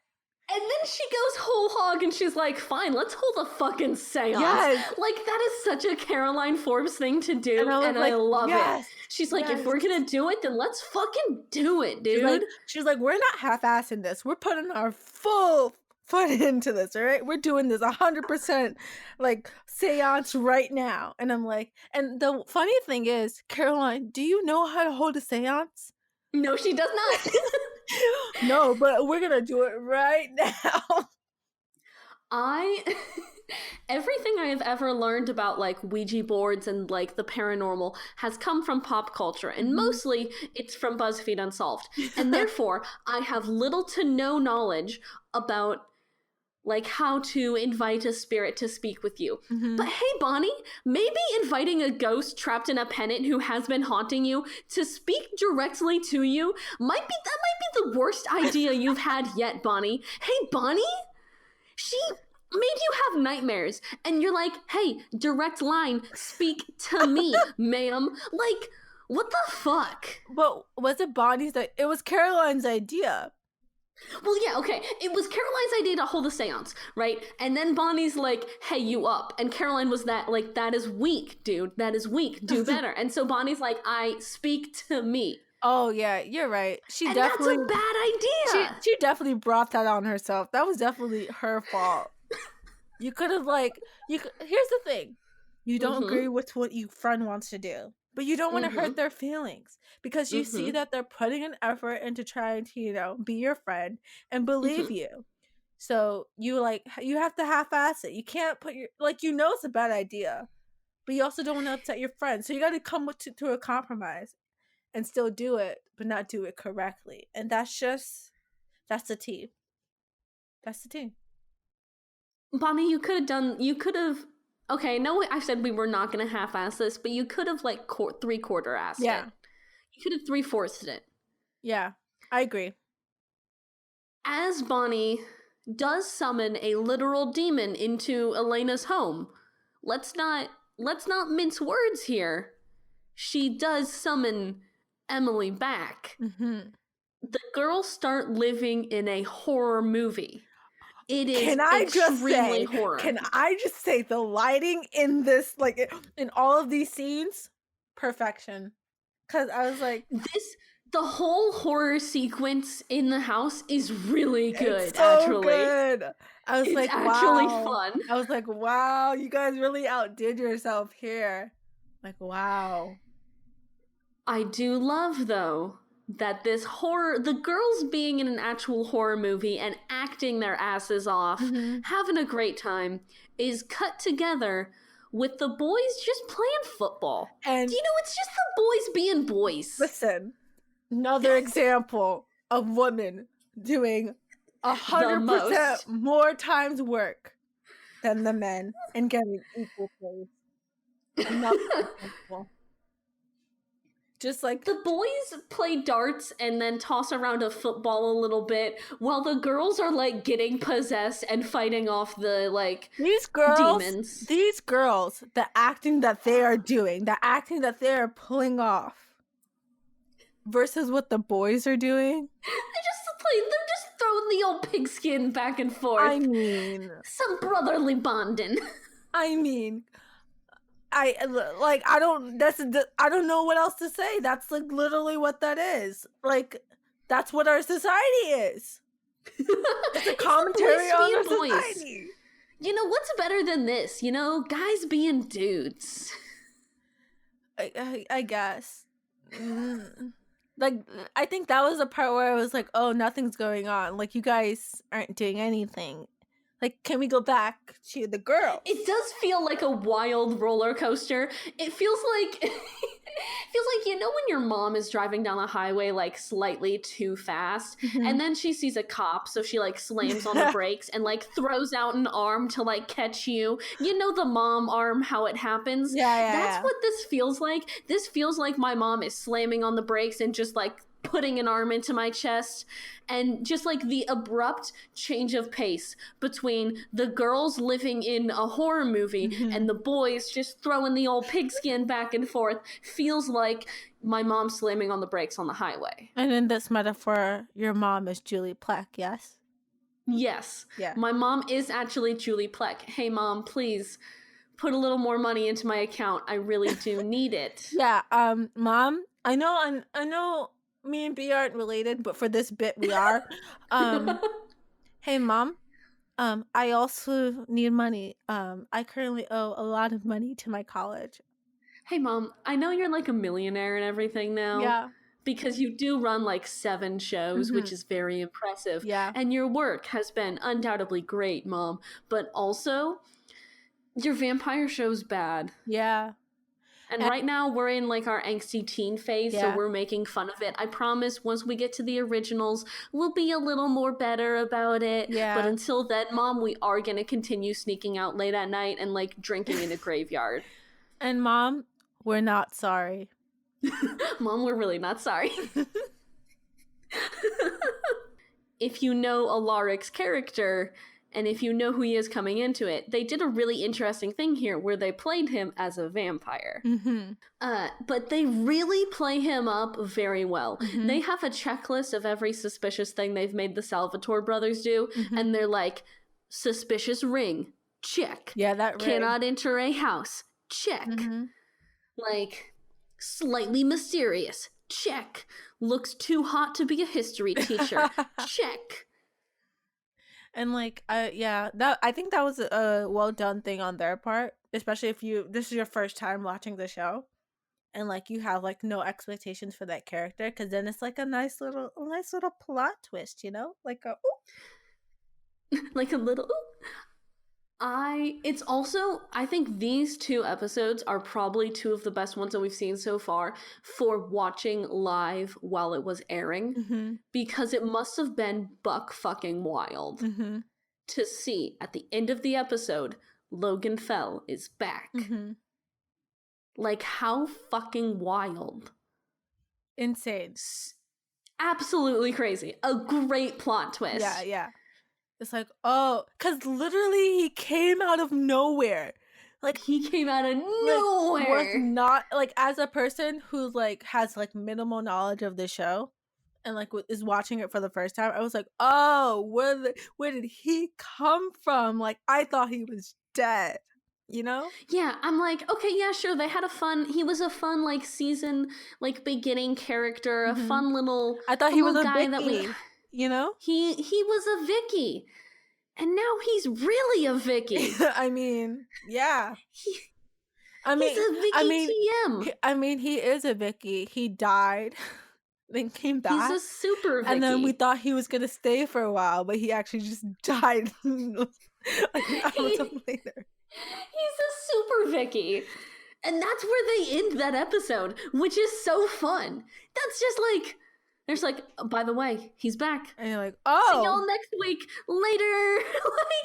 Speaker 2: And then she goes whole hog and she's like, fine, let's hold a fucking seance.
Speaker 1: Yes.
Speaker 2: Like, that is such a Caroline Forbes thing to do, and I love it. She's like, if we're gonna do it, then let's fucking do it, dude.
Speaker 1: She's like, we're not half-assing this. We're putting our full foot into this, all right? We're doing this 100% like seance right now. And I'm like, and the funny thing is, Caroline, do you know how to hold a seance?
Speaker 2: No, she does not.
Speaker 1: No, but we're gonna do it right now.
Speaker 2: Everything I have ever learned about like Ouija boards and like the paranormal has come from pop culture, and mostly it's from BuzzFeed Unsolved. And therefore, I have little to no knowledge about like how to invite a spirit to speak with you. But hey, Bonnie, maybe inviting a ghost trapped in a pennant who has been haunting you to speak directly to you might be the worst idea you've had yet, Bonnie. Hey, Bonnie, she made you have nightmares, and you're like, hey, direct line, speak to me, ma'am. Like, what the fuck?
Speaker 1: But was it Bonnie's? It was Caroline's idea.
Speaker 2: Well, yeah, okay. It was Caroline's idea to hold a seance, right? And then Bonnie's like, hey, you up. And Caroline was like, that is weak, dude. That is weak. Do better. And so Bonnie's like, I speak to me.
Speaker 1: Oh, yeah, you're right.
Speaker 2: That's a bad idea.
Speaker 1: She definitely brought that on herself. That was definitely her fault. You could have here's the thing. You don't agree with what your friend wants to do, but you don't want to hurt their feelings because you see that they're putting an effort into trying to, be your friend and believe you. So you have to half-ass it. You can't put it's a bad idea, but you also don't want to upset your friend. So you got to come to a compromise and still do it, but not do it correctly. And that's the tea. That's the tea.
Speaker 2: Bonnie, you could have, okay, no, I said we were not going to half-ass this, but you could have, three-quarter-assed it. You could have three-fourths it.
Speaker 1: Yeah, I agree.
Speaker 2: As Bonnie does summon a literal demon into Elena's home, let's not mince words here. She does summon Emily back. The girls start living in a horror movie. It is extremely horror.
Speaker 1: Can I just say the lighting in this, in all of these scenes, perfection. Because I was like,
Speaker 2: the whole horror sequence in the house is really good.
Speaker 1: It's so good. I was
Speaker 2: It's
Speaker 1: like,
Speaker 2: actually
Speaker 1: wow.
Speaker 2: fun.
Speaker 1: I was like, wow, you guys really outdid yourself here. Like, wow.
Speaker 2: I do love, though, that the girls being in an actual horror movie and acting their asses off, having a great time, is cut together with the boys just playing football.
Speaker 1: And
Speaker 2: it's just the boys being boys.
Speaker 1: listen, another example of women doing 100% more times work than the men and getting equal praise. Another example. Just like
Speaker 2: the boys play darts and then toss around a football a little bit while the girls are like getting possessed and fighting off the demons.
Speaker 1: These girls, the acting that they are doing, the acting that they are pulling off versus what the boys are doing.
Speaker 2: They're just throwing the old pigskin back and forth.
Speaker 1: I mean,
Speaker 2: some brotherly bonding.
Speaker 1: I mean, I don't know what else to say. That's like literally what that is. Like, that's what our society is. It's a commentary on our society.
Speaker 2: What's better than this? Guys being dudes.
Speaker 1: I guess. Like, I think that was the part where I was like, oh, nothing's going on. Like, you guys aren't doing anything. Like, can we go back to the girls?
Speaker 2: It does feel like a wild roller coaster. It feels like when your mom is driving down the highway like slightly too fast, and then she sees a cop, so she like slams on the brakes and like throws out an arm to like catch you. The mom arm, how it happens. That's what this feels like. This feels like my mom is slamming on the brakes and just like putting an arm into my chest, and just like the abrupt change of pace between the girls living in a horror movie and the boys just throwing the old pigskin back and forth feels like my mom slamming on the brakes on the highway.
Speaker 1: And in this metaphor, your mom is Julie Plec, yes?
Speaker 2: Yes.
Speaker 1: Yeah.
Speaker 2: My mom is actually Julie Plec. Hey, Mom, please put a little more money into my account. I really do need it.
Speaker 1: Yeah. Mom, I know me and B aren't related, but for this bit we are. Hey, Mom. I also need money. I currently owe a lot of money to my college.
Speaker 2: Hey, Mom, I know you're like a millionaire and everything now.
Speaker 1: Yeah.
Speaker 2: Because you do run like 7 shows, which is very impressive.
Speaker 1: Yeah.
Speaker 2: And your work has been undoubtedly great, Mom. But also, your vampire show's bad.
Speaker 1: Yeah.
Speaker 2: And right now, we're in like our angsty teen phase, so we're making fun of it. I promise once we get to the originals, we'll be a little more better about it.
Speaker 1: Yeah.
Speaker 2: But until then, Mom, we are going to continue sneaking out late at night and like drinking in a graveyard.
Speaker 1: And Mom, we're not sorry.
Speaker 2: Mom, we're really not sorry. If you know Alaric's character, and if you know who he is coming into it, they did a really interesting thing here where they played him as a vampire. But they really play him up very well. They have a checklist of every suspicious thing they've made the Salvatore brothers do, and they're like, suspicious ring, check.
Speaker 1: Yeah, that ring.
Speaker 2: Cannot enter a house, check. Like, slightly mysterious, check. Looks too hot to be a history teacher, check.
Speaker 1: And like, I think that was a well done thing on their part, especially if this is your first time watching the show, and like you have like no expectations for that character, because then it's like a nice little plot twist, like a
Speaker 2: like a little. It's also, I think these 2 episodes are probably 2 of the best ones that we've seen so far for watching live while it was airing, because it must have been buck fucking wild to see at the end of the episode, Logan Fell is back. Like, how fucking wild.
Speaker 1: Insane.
Speaker 2: Absolutely crazy. A great plot twist.
Speaker 1: Yeah. It's like, oh, because literally he came out of nowhere. Like,
Speaker 2: he came out of nowhere.
Speaker 1: Was not, like, as a person who, like, has, like, minimal knowledge of the show and, like, is watching it for the first time, I was like, oh, where did he come from? Like, I thought he was dead,
Speaker 2: Yeah, I'm like, okay, yeah, sure, he was a fun, like, season, like, beginning character, a fun little
Speaker 1: I thought he was a
Speaker 2: guy
Speaker 1: Vicky.
Speaker 2: He was a Vicky. And now he's really a Vicky.
Speaker 1: I mean, yeah.
Speaker 2: He's
Speaker 1: I mean,
Speaker 2: a Vicky TM.
Speaker 1: He is a Vicky. He died, then came back.
Speaker 2: He's a super Vicky.
Speaker 1: And then we thought he was gonna stay for a while, but he actually just died like an hour later.
Speaker 2: He's a super Vicky. And that's where they end that episode, which is so fun. That's just like, there's like, oh, by the way, he's back.
Speaker 1: And you're like, oh.
Speaker 2: See y'all next week. Later.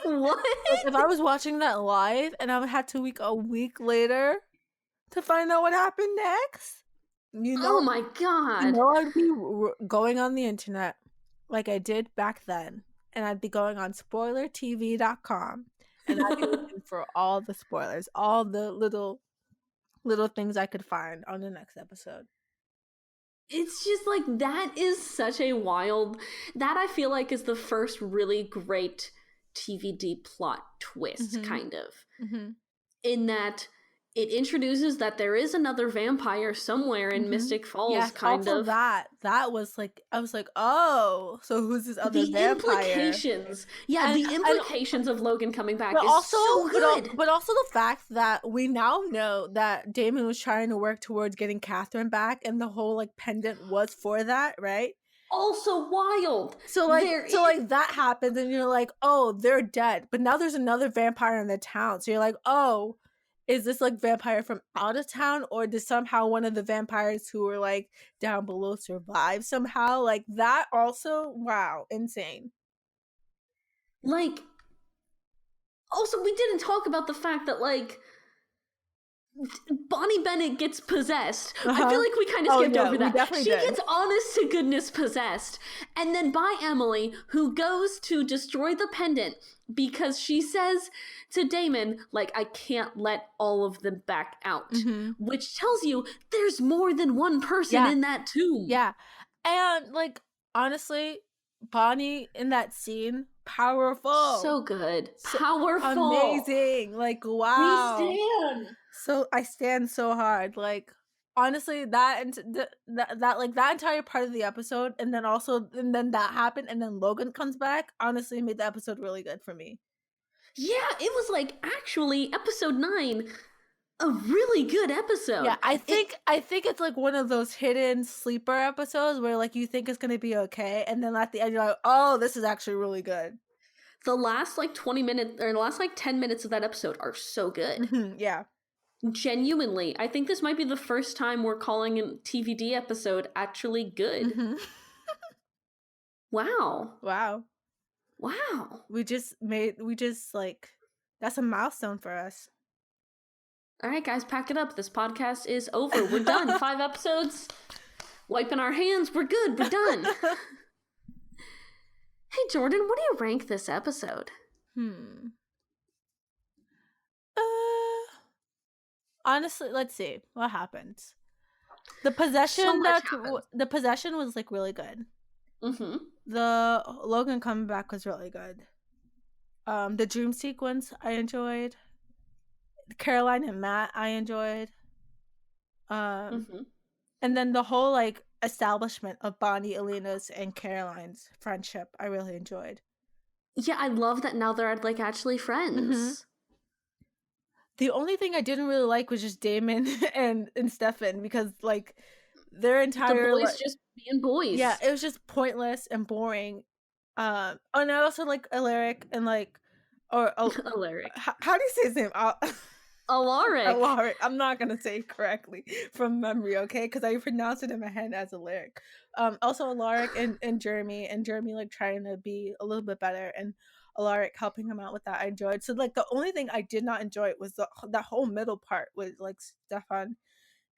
Speaker 2: Like, what?
Speaker 1: Like, if I was watching that live and I would have to wait a week later to find out what happened next, you know,
Speaker 2: oh my God.
Speaker 1: You know, I'd be going on the internet like I did back then. And I'd be going on spoilertv.com. And I'd be looking for all the spoilers, all the little things I could find on the next episode.
Speaker 2: It's just like, that is such a wild, that I feel like is the first really great TVD plot twist, kind of. In that it introduces that there is another vampire somewhere in Mystic Falls,
Speaker 1: yes,
Speaker 2: kind
Speaker 1: also
Speaker 2: of.
Speaker 1: That was like, I was like, oh, so who's this other vampire?
Speaker 2: Implications. Yeah, the implications of Logan coming back
Speaker 1: but
Speaker 2: is
Speaker 1: also,
Speaker 2: so good.
Speaker 1: But also the fact that we now know that Damon was trying to work towards getting Catherine back, and the whole like pendant was for that, right?
Speaker 2: Also wild.
Speaker 1: So like that happens, and you're like, oh, they're dead. But now there's another vampire in the town. So you're like, oh, is this like vampire from out of town, or did somehow one of the vampires who were like down below survive somehow? Like that also, wow, insane.
Speaker 2: Like, also we didn't talk about the fact that like Bonnie Bennett gets possessed. I feel like we kind of skipped over that. She gets honest to goodness possessed, and then by Emily, who goes to destroy the pendant because she says to Damon, like, I can't let all of them back out, which tells you there's more than one person in that tomb.
Speaker 1: Yeah. And like, honestly, Bonnie in that scene, powerful.
Speaker 2: So good. Powerful.
Speaker 1: Amazing. Like, wow.
Speaker 2: We stand.
Speaker 1: So I stand so hard. Like, honestly, that like that entire part of the episode, and then that happened, and then Logan comes back, honestly made the episode really good for me.
Speaker 2: Yeah, it was like actually episode 9, a really good episode.
Speaker 1: Yeah, I think it's like one of those hidden sleeper episodes where like you think it's gonna be okay, and then at the end you're like, oh, this is actually really good.
Speaker 2: The last like 20 minutes or the last like 10 minutes of that episode are so good.
Speaker 1: Yeah.
Speaker 2: Genuinely, I think this might be the first time we're calling a TVD episode actually good. Wow.
Speaker 1: We just like, that's a milestone for us.
Speaker 2: All right, guys, pack it up. This podcast is over. We're done. 5 episodes. Wiping our hands. We're good. We're done. Hey, Jourdann, what do you rank this episode?
Speaker 1: Honestly, let's see what happens. The possession the possession was like really good. The Logan coming back was really good. The dream sequence I enjoyed. Caroline and Matt I enjoyed. And then the whole like establishment of Bonnie, Elena's, and Caroline's friendship I really enjoyed.
Speaker 2: Yeah, I love that now they're like actually friends.
Speaker 1: The only thing I didn't really like was just Damon and Stefan, because like their entire
Speaker 2: the boys just being boys.
Speaker 1: Yeah, it was just pointless and boring. And I also like Alaric and like
Speaker 2: Alaric.
Speaker 1: How do you say his name?
Speaker 2: Alaric.
Speaker 1: Alaric. I'm not gonna say it correctly from memory, okay? Because I pronounced it in my head as Alaric. Also Alaric and Jeremy like trying to be a little bit better, and Alaric helping him out with that I enjoyed. So like the only thing I did not enjoy was that whole middle part with like Stefan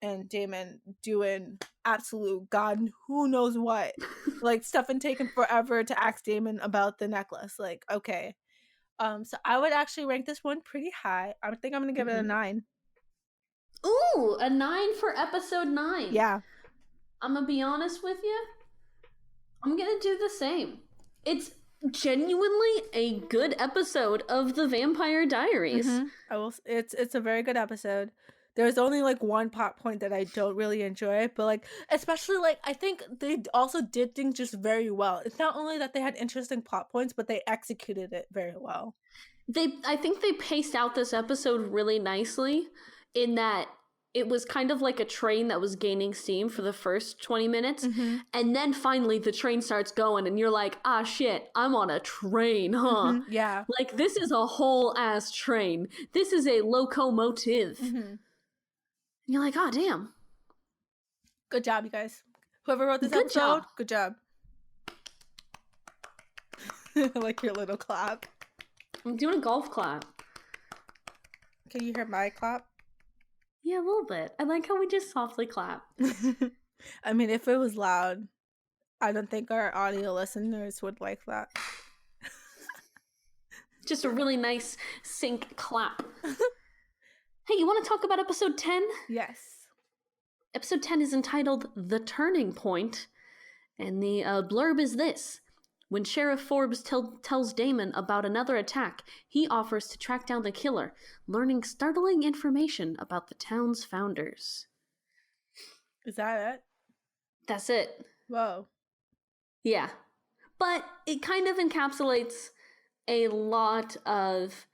Speaker 1: and Damon doing absolute God who knows what. Like Stefan taking forever to ask Damon about the necklace. Like, okay. So I would actually rank this one pretty high. I think I'm gonna give it a 9.
Speaker 2: Ooh, a 9 for episode 9.
Speaker 1: Yeah. I'm
Speaker 2: gonna be honest with you. I'm gonna do the same. It's genuinely a good episode of the Vampire Diaries.
Speaker 1: It's a very good episode. there's only like one plot point that I don't really enjoy, but like especially like I think they also did things just very well. It's not only that they had interesting plot points, but they executed it very well.
Speaker 2: I think they paced out this episode really nicely in that it was kind of like a train that was gaining steam for the first 20 minutes.
Speaker 1: Mm-hmm.
Speaker 2: And then finally the train starts going and you're like, ah, shit, I'm on a train, huh?
Speaker 1: Mm-hmm. Yeah.
Speaker 2: Like, this is a whole ass train. This is a locomotive.
Speaker 1: Mm-hmm.
Speaker 2: And you're like, oh, damn.
Speaker 1: Good job, you guys. Whoever wrote this
Speaker 2: Good
Speaker 1: episode,
Speaker 2: job.
Speaker 1: good job. Like your little clap.
Speaker 2: I'm doing a golf clap.
Speaker 1: Can you hear my clap?
Speaker 2: Yeah, a little bit. I like how we just softly clap.
Speaker 1: I mean, if it was loud, I don't think our audio listeners would like that.
Speaker 2: Just a really nice sync clap. Hey, you want to talk about episode 10?
Speaker 1: Yes.
Speaker 2: Episode 10 is entitled The Turning Point, and the blurb is this. When Sheriff Forbes tells Damon about another attack, he offers to track down the killer, learning startling information about the town's founders.
Speaker 1: Is that it?
Speaker 2: That's it.
Speaker 1: Whoa.
Speaker 2: Yeah. But it kind of encapsulates a lot of...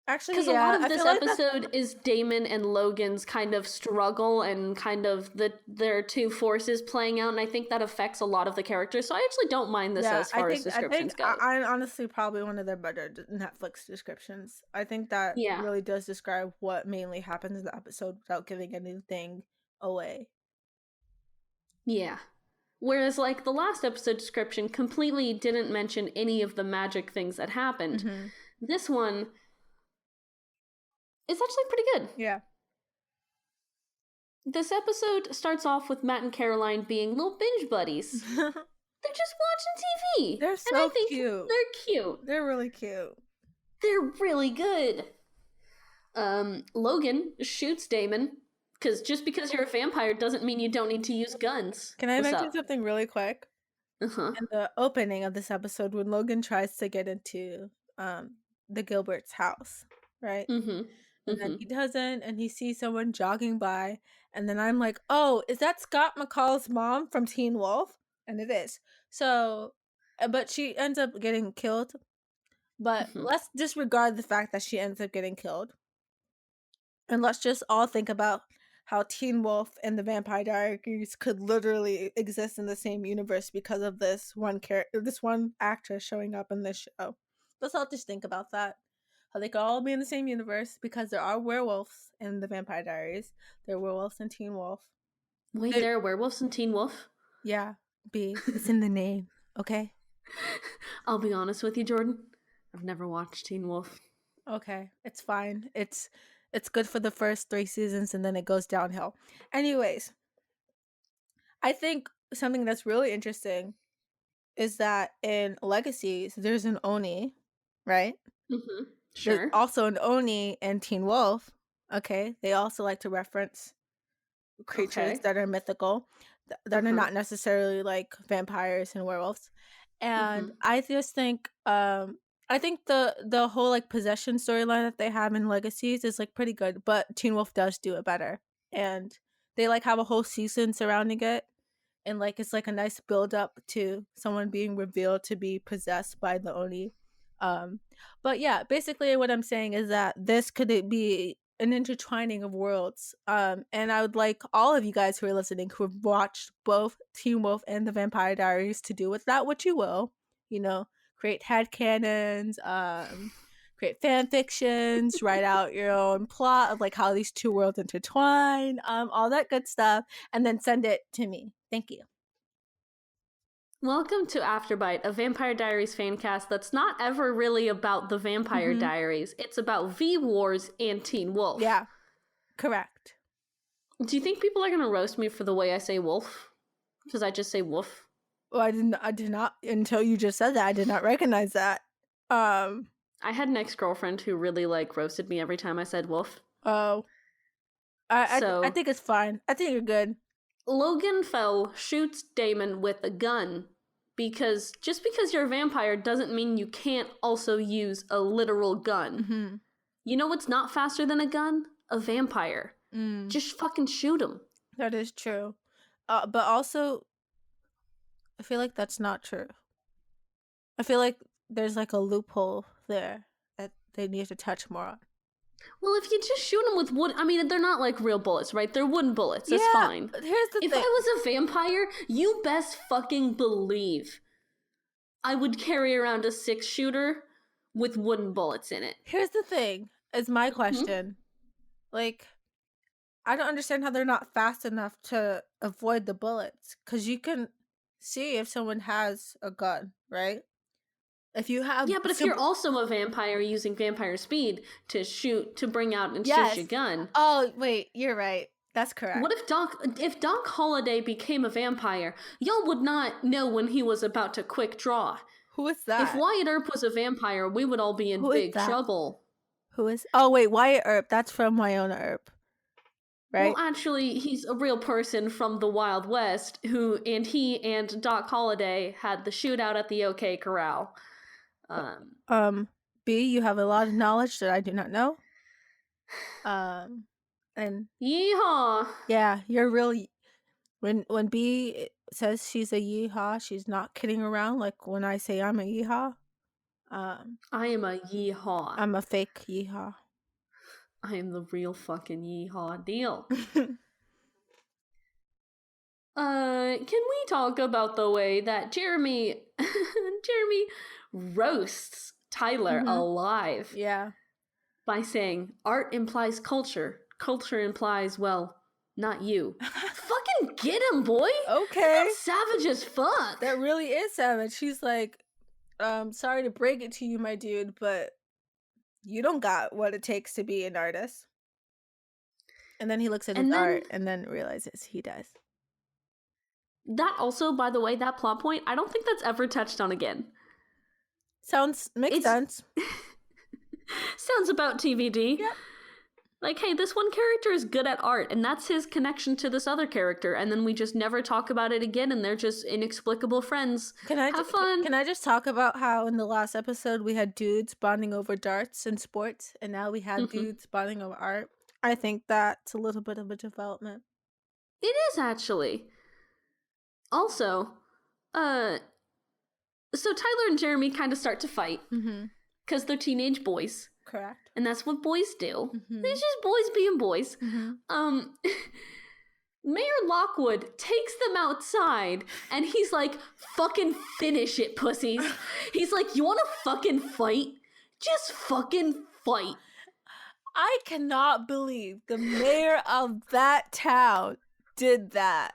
Speaker 1: Actually,
Speaker 2: because
Speaker 1: yeah,
Speaker 2: a lot of
Speaker 1: I
Speaker 2: this
Speaker 1: feel like
Speaker 2: episode is Damon and Logan's kind of struggle and kind of their two forces playing out, and I think that affects a lot of the characters. So I actually don't mind this as far as descriptions go.
Speaker 1: I honestly probably one of their better Netflix descriptions. I think that really does describe what mainly happens in the episode without giving anything away.
Speaker 2: Yeah. Whereas, like, the last episode description completely didn't mention any of the magic things that happened.
Speaker 1: Mm-hmm.
Speaker 2: This one... it's actually pretty good.
Speaker 1: Yeah.
Speaker 2: This episode starts off with Matt and Caroline being little binge buddies. They're just watching TV.
Speaker 1: They're so cute.
Speaker 2: They're cute.
Speaker 1: They're really cute.
Speaker 2: They're really good. Logan shoots Damon, because just because you're a vampire doesn't mean you don't need to use guns.
Speaker 1: Can I mention something really quick?
Speaker 2: Uh-huh.
Speaker 1: In the opening of this episode, when Logan tries to get into the Gilbert's house, right?
Speaker 2: Mm-hmm.
Speaker 1: And then he doesn't, and he sees someone jogging by, and then I'm like, oh, is that Scott McCall's mom from Teen Wolf? And it is. So, but she ends up getting killed. But let's disregard the fact that she ends up getting killed. And let's just all think about how Teen Wolf and the Vampire Diaries could literally exist in the same universe because of this one actress showing up in this show. Let's all just think about that. How they could all be in the same universe because there are werewolves in the Vampire Diaries. There are werewolves in Teen Wolf.
Speaker 2: Wait, there are werewolves in Teen Wolf?
Speaker 1: Yeah, B. It's in the name, okay?
Speaker 2: I'll be honest with you, Jourdann. I've never watched Teen Wolf.
Speaker 1: Okay, it's fine. It's good for the first 3 seasons and then it goes downhill. Anyways, I think something that's really interesting is that in Legacies, there's an Oni, right?
Speaker 2: Mm-hmm. Sure.
Speaker 1: There's also an Oni in Teen Wolf. Okay, they also like to reference creatures that are mythical, that are not necessarily like vampires and werewolves. And I just think, I think the whole like possession storyline that they have in Legacies is like pretty good, but Teen Wolf does do it better, and they like have a whole season surrounding it, and like it's like a nice build up to someone being revealed to be possessed by the Oni. But yeah, basically what I'm saying is that this could be an intertwining of worlds. And I would like all of you guys who are listening who have watched both Teen Wolf and the Vampire Diaries to do with that what you will. You know, create headcanons, create fan fictions, write out your own plot of like how these two worlds intertwine, all that good stuff, and then send it to me. Thank you.
Speaker 2: Welcome to Afterbite, a Vampire Diaries fancast that's not ever really about the Vampire Diaries. It's about V-Wars and Teen Wolf.
Speaker 1: Yeah, correct.
Speaker 2: Do you think people are going to roast me for the way I say wolf? Because I just say wolf?
Speaker 1: Well, I did not, until you just said that, I did not recognize that.
Speaker 2: I had an ex-girlfriend who really, like, roasted me every time I said wolf.
Speaker 1: Oh. I think it's fine. I think you're good.
Speaker 2: Logan Fell shoots Damon with a gun because just because you're a vampire doesn't mean you can't also use a literal gun. You know what's not faster than a gun? a vampire. Just fucking shoot him.
Speaker 1: That is true. But also, I feel like that's not true. I feel like there's like a loophole there that they need to touch more on.
Speaker 2: Well, if you just shoot them with wood, I mean, they're not like real bullets, right? They're wooden bullets. That's fine.
Speaker 1: But here's the thing.
Speaker 2: If I was a vampire, you best fucking believe I would carry around a 6-shooter with wooden bullets in it.
Speaker 1: Here's the thing, is my question. Like, I don't understand how they're not fast enough to avoid the bullets. Because you can see if someone has a gun, right? If you have...
Speaker 2: Yeah, but if you're also a vampire using vampire speed to shoot, to bring out and shoot your gun...
Speaker 1: Oh, wait, you're right. That's correct.
Speaker 2: What if Doc Holliday became a vampire? Y'all would not know when he was about to quick draw.
Speaker 1: Who is that?
Speaker 2: If Wyatt Earp was a vampire, we would all be in big trouble.
Speaker 1: Who is... Oh, wait, Wyatt Earp. That's from Wynonna Earp. Right?
Speaker 2: Well, actually, he's a real person from the Wild West he and Doc Holliday had the shootout at the OK Corral.
Speaker 1: B, you have a lot of knowledge that I do not know. And
Speaker 2: yeehaw.
Speaker 1: Yeah, you're really... When B says she's a yeehaw, she's not kidding around. Like when I say I'm a yeehaw.
Speaker 2: I am a yeehaw.
Speaker 1: I'm a fake yeehaw.
Speaker 2: I am the real fucking yeehaw deal. Can we talk about the way that Jeremy roasts Tyler alive?
Speaker 1: Yeah.
Speaker 2: By saying, art implies culture. Culture implies, well, not you. Fucking get him, boy!
Speaker 1: Okay.
Speaker 2: That's savage as fuck.
Speaker 1: That really is savage. She's like, sorry to break it to you, my dude, but you don't got what it takes to be an artist. And then he looks at his art and then realizes he does.
Speaker 2: That also, by the way, that plot point, I don't think that's ever touched on again.
Speaker 1: Makes sense.
Speaker 2: Sounds about TVD.
Speaker 1: Yep.
Speaker 2: Like, hey, this one character is good at art, and that's his connection to this other character, and then we just never talk about it again, and they're just inexplicable friends. Have fun.
Speaker 1: Can I just talk about how in the last episode we had dudes bonding over darts and sports, and now we have dudes bonding over art? I think that's a little bit of a development.
Speaker 2: It is, actually. Also, so Tyler and Jeremy kind of start to fight, because they're teenage boys.
Speaker 1: Correct.
Speaker 2: And that's what boys do. It's just boys being boys. Mayor Lockwood takes them outside, and he's like, fucking finish it, pussies. He's like, you want to fucking fight? Just fucking fight.
Speaker 1: I cannot believe the mayor of that town did that.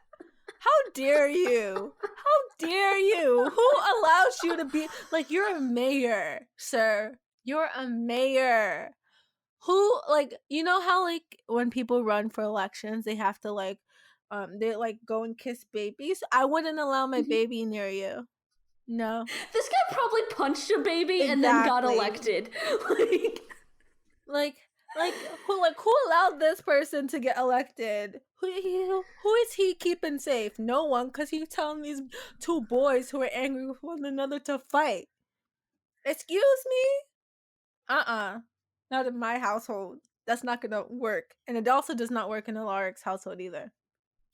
Speaker 1: How dare you? How dare you? Who allows you to be... Like, you're a mayor, sir. You're a mayor. Who, like, you know how, like, when people run for elections, they have to, like, they, like, go and kiss babies? I wouldn't allow my baby near you. No.
Speaker 2: This guy probably punched a baby and then got elected.
Speaker 1: Who allowed this person to get elected? Who is he keeping safe? No one, because he's telling these two boys who are angry with one another to fight. Excuse me? Not in my household. That's not gonna work. And it also does not work in Alaric's household either.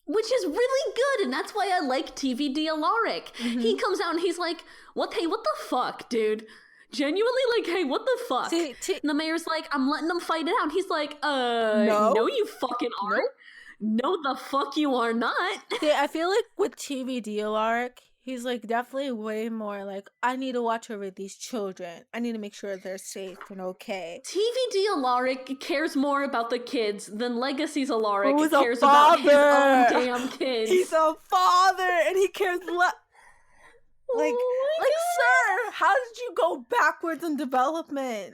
Speaker 2: Which is really good, and that's why I like TVD Alaric. He comes out and he's like, what the fuck, dude? Genuinely, like, hey, what the fuck? And the mayor's like, I'm letting them fight it out. And he's like, no you fucking aren't. No, the fuck you are not.
Speaker 1: See, I feel like with TVD Alaric, he's like definitely way more like, I need to watch over these children. I need to make sure they're safe and okay.
Speaker 2: TVD Alaric cares more about the kids than Legacy's Alaric cares
Speaker 1: about
Speaker 2: his own damn kids.
Speaker 1: He's a father and he cares Like, sir, how did you go backwards in development?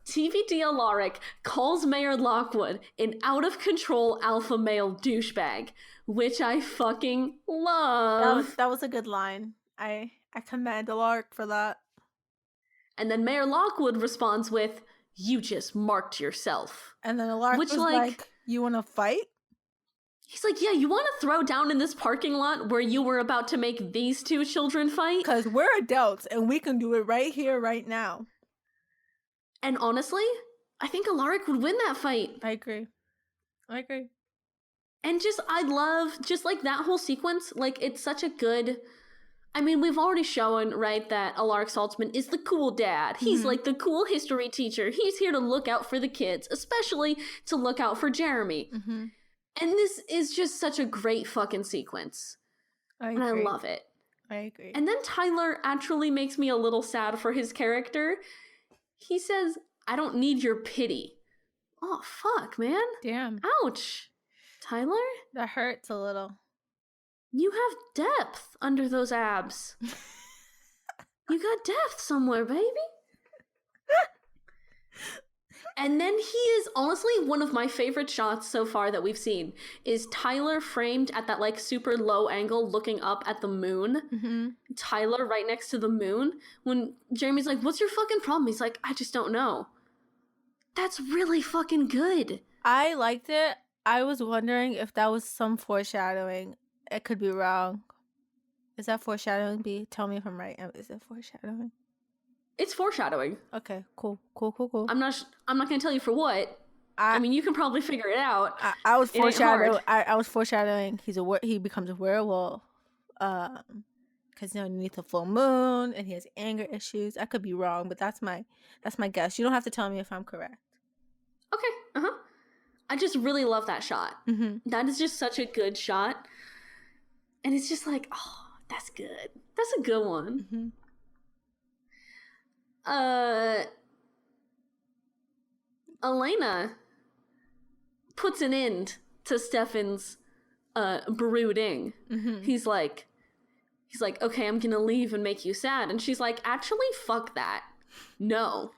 Speaker 2: TVD Alaric calls Mayor Lockwood an out-of-control alpha male douchebag, which I fucking love.
Speaker 1: That was a good line. I commend Alaric for that.
Speaker 2: And then Mayor Lockwood responds with, you just marked yourself.
Speaker 1: And then Alaric was like, you want to fight?
Speaker 2: He's like, yeah, you want to throw down in this parking lot where you were about to make these two children fight?
Speaker 1: Because we're adults and we can do it right here, right now.
Speaker 2: And honestly, I think Alaric would win that fight.
Speaker 1: I agree.
Speaker 2: And I love just like that whole sequence. Like, it's such a good. I mean, we've already shown, right, that Alaric Saltzman is the cool dad. He's like the cool history teacher. He's here to look out for the kids, especially to look out for Jeremy. And this is just such a great fucking sequence. And I love it.
Speaker 1: I agree.
Speaker 2: And then Tyler actually makes me a little sad for his character. He says, I don't need your pity. Oh, fuck, man.
Speaker 1: Damn.
Speaker 2: Ouch. Tyler?
Speaker 1: That hurts a little.
Speaker 2: You have depth under those abs. You got depth somewhere, baby. And then he is honestly one of my favorite shots so far that we've seen is Tyler framed at that like super low angle looking up at the moon. Tyler right next to the moon. When Jeremy's like, what's your fucking problem? He's like, I just don't know. That's really fucking good.
Speaker 1: I liked it. I was wondering if that was some foreshadowing. It could be wrong. Is that foreshadowing, B? Tell me if I'm right. Is it foreshadowing?
Speaker 2: It's foreshadowing.
Speaker 1: Okay, cool.
Speaker 2: I'm not gonna tell you for what. I mean, you can probably figure it out.
Speaker 1: I was foreshadowing. I was foreshadowing. He becomes a werewolf. Because underneath the full moon, and he has anger issues. I could be wrong, but that's my guess. You don't have to tell me if I'm correct.
Speaker 2: Okay. I just really love that shot. That is just such a good shot, and it's just like, oh, that's good. That's a good one. Elena puts an end to Stefan's brooding. He's like, okay, I'm gonna leave and make you sad. And she's like, actually, fuck that. No.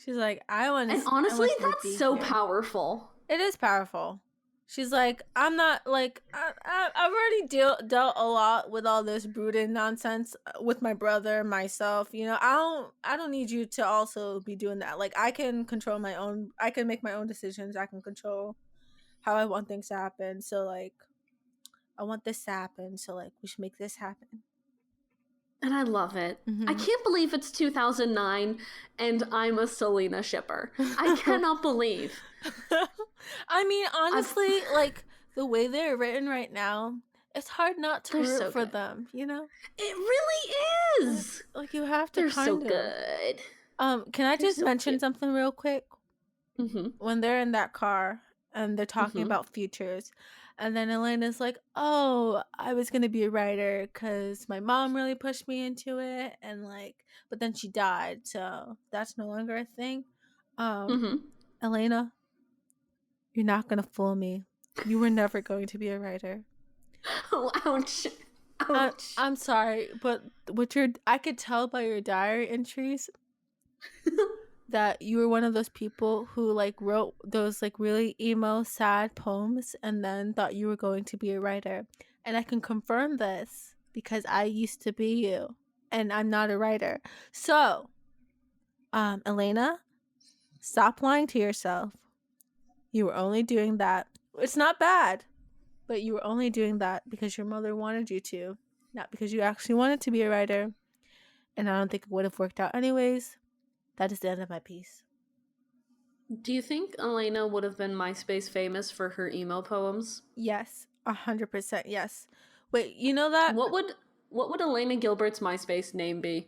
Speaker 1: She's like, I want to.
Speaker 2: And honestly, that's so powerful.
Speaker 1: It is powerful. She's like, I'm not like, I've already dealt a lot with all this brooding nonsense with my brother, myself. You know, I don't need you to also be doing that. Like, I can control my own. I can make my own decisions. I can control how I want things to happen. So like, I want this to happen. So like, we should make this happen.
Speaker 2: And I love it. I can't believe it's 2009 and I'm a Selena shipper. I cannot believe.
Speaker 1: I mean, honestly, like, the way they're written right now, it's hard not to root for them, you know?
Speaker 2: It really is!
Speaker 1: Like, you have to
Speaker 2: They're so good.
Speaker 1: Can I just mention something real quick? When they're in that car and they're talking about futures, and then Elena's like, oh, I was going to be a writer because my mom really pushed me into it, and like, but then she died, so that's no longer a thing. Elena, you're not going to fool me. You were never going to be a writer.
Speaker 2: Oh, ouch.
Speaker 1: I'm sorry, but I could tell by your diary entries that you were one of those people who like wrote those like really emo, sad poems and then thought you were going to be a writer. And I can confirm this because I used to be you, and I'm not a writer. So, Elena, stop lying to yourself. You were only doing that. It's not bad, but you were only doing that because your mother wanted you to, not because you actually wanted to be a writer. And I don't think it would have worked out anyways. That is the end of my piece.
Speaker 2: Do you think Elena would have been MySpace famous for her emo poems?
Speaker 1: Yes, 100% yes. Wait, you know that?
Speaker 2: What would Elena Gilbert's MySpace name be?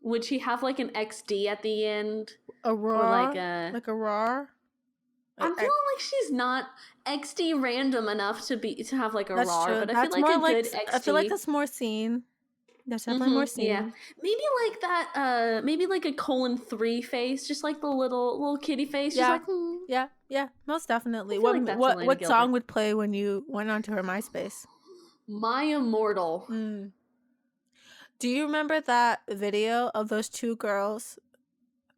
Speaker 2: Would she have like an XD at the end?
Speaker 1: A raw? Like a raw?
Speaker 2: I'm feeling like she's not XD random enough to have like a raw,
Speaker 1: true.
Speaker 2: but I feel like a good XD.
Speaker 1: I feel like that's more seen. That's definitely more seen.
Speaker 2: Yeah, maybe like that. Maybe like a 3 face, just like the little kitty face.
Speaker 1: Yeah,
Speaker 2: just like,
Speaker 1: yeah, most definitely.
Speaker 2: What
Speaker 1: song would play when you went onto her MySpace?
Speaker 2: My Immortal.
Speaker 1: Do you remember that video of those two girls?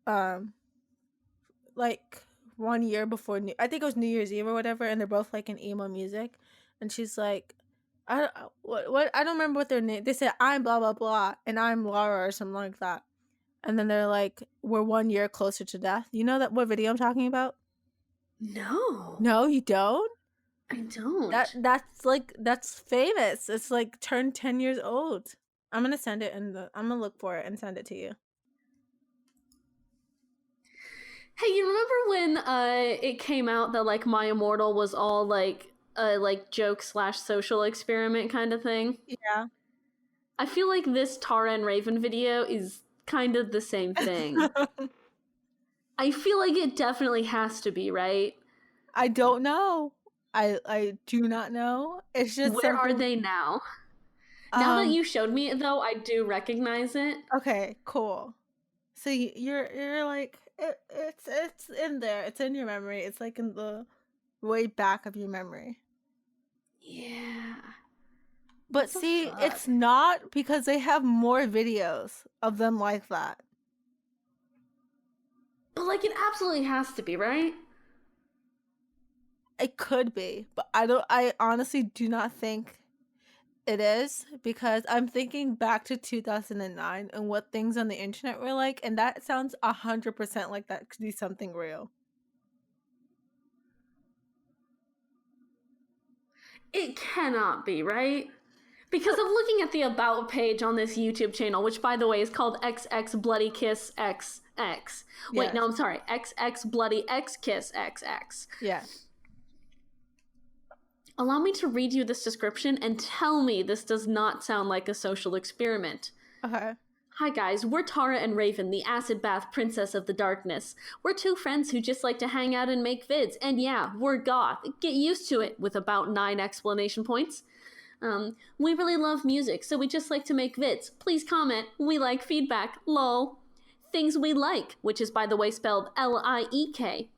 Speaker 1: Like 1 year before I think it was New Year's Eve or whatever, and they're both like in emo music, and she's like, I don't remember what their name. They said, I'm blah blah blah and I'm Laura or something like that, and then they're like, we're 1 year closer to death. You know what video I'm talking about? No, you don't.
Speaker 2: I don't.
Speaker 1: That's famous. It's like turned 10 years old. I'm gonna send it I'm gonna look for it and send it to you.
Speaker 2: Hey, you remember when it came out that like My Immortal was all like a like joke slash social experiment kind of thing?
Speaker 1: Yeah.
Speaker 2: I feel like this Tara and Raven video is kind of the same thing. I feel like it definitely has to be, right?
Speaker 1: I don't know. I do not know. It's just
Speaker 2: Where are
Speaker 1: something.
Speaker 2: they now? Now that you showed me it, though, I do recognize it.
Speaker 1: Okay, cool. So you're like it's in there. It's in your memory. It's like in the way back of your memory.
Speaker 2: Yeah.
Speaker 1: But see, it's not because they have more videos of them like that.
Speaker 2: But like, it absolutely has to be, right?
Speaker 1: It could be, but I honestly do not think it is, because I'm thinking back to 2009 and what things on the internet were like, and that sounds 100% like that could be something real.
Speaker 2: It cannot be, right? Because I'm looking at the About page on this YouTube channel, which, by the way, is called XxBloodyKissXX. Wait,
Speaker 1: Yes.
Speaker 2: no, I'm sorry. XxBloodyXKissXX.
Speaker 1: Yeah.
Speaker 2: Allow me to read you this description and tell me this does not sound like a social experiment.
Speaker 1: Okay.
Speaker 2: Hi guys, we're Tara and Raven, the acid bath princess of the darkness. We're two friends who just like to hang out and make vids, and yeah, we're goth. Get used to it, with about 9 exclamation points. We really love music, so we just like to make vids. Please comment. We like feedback. Lol. Things we like, which is by the way spelled L-I-E-K.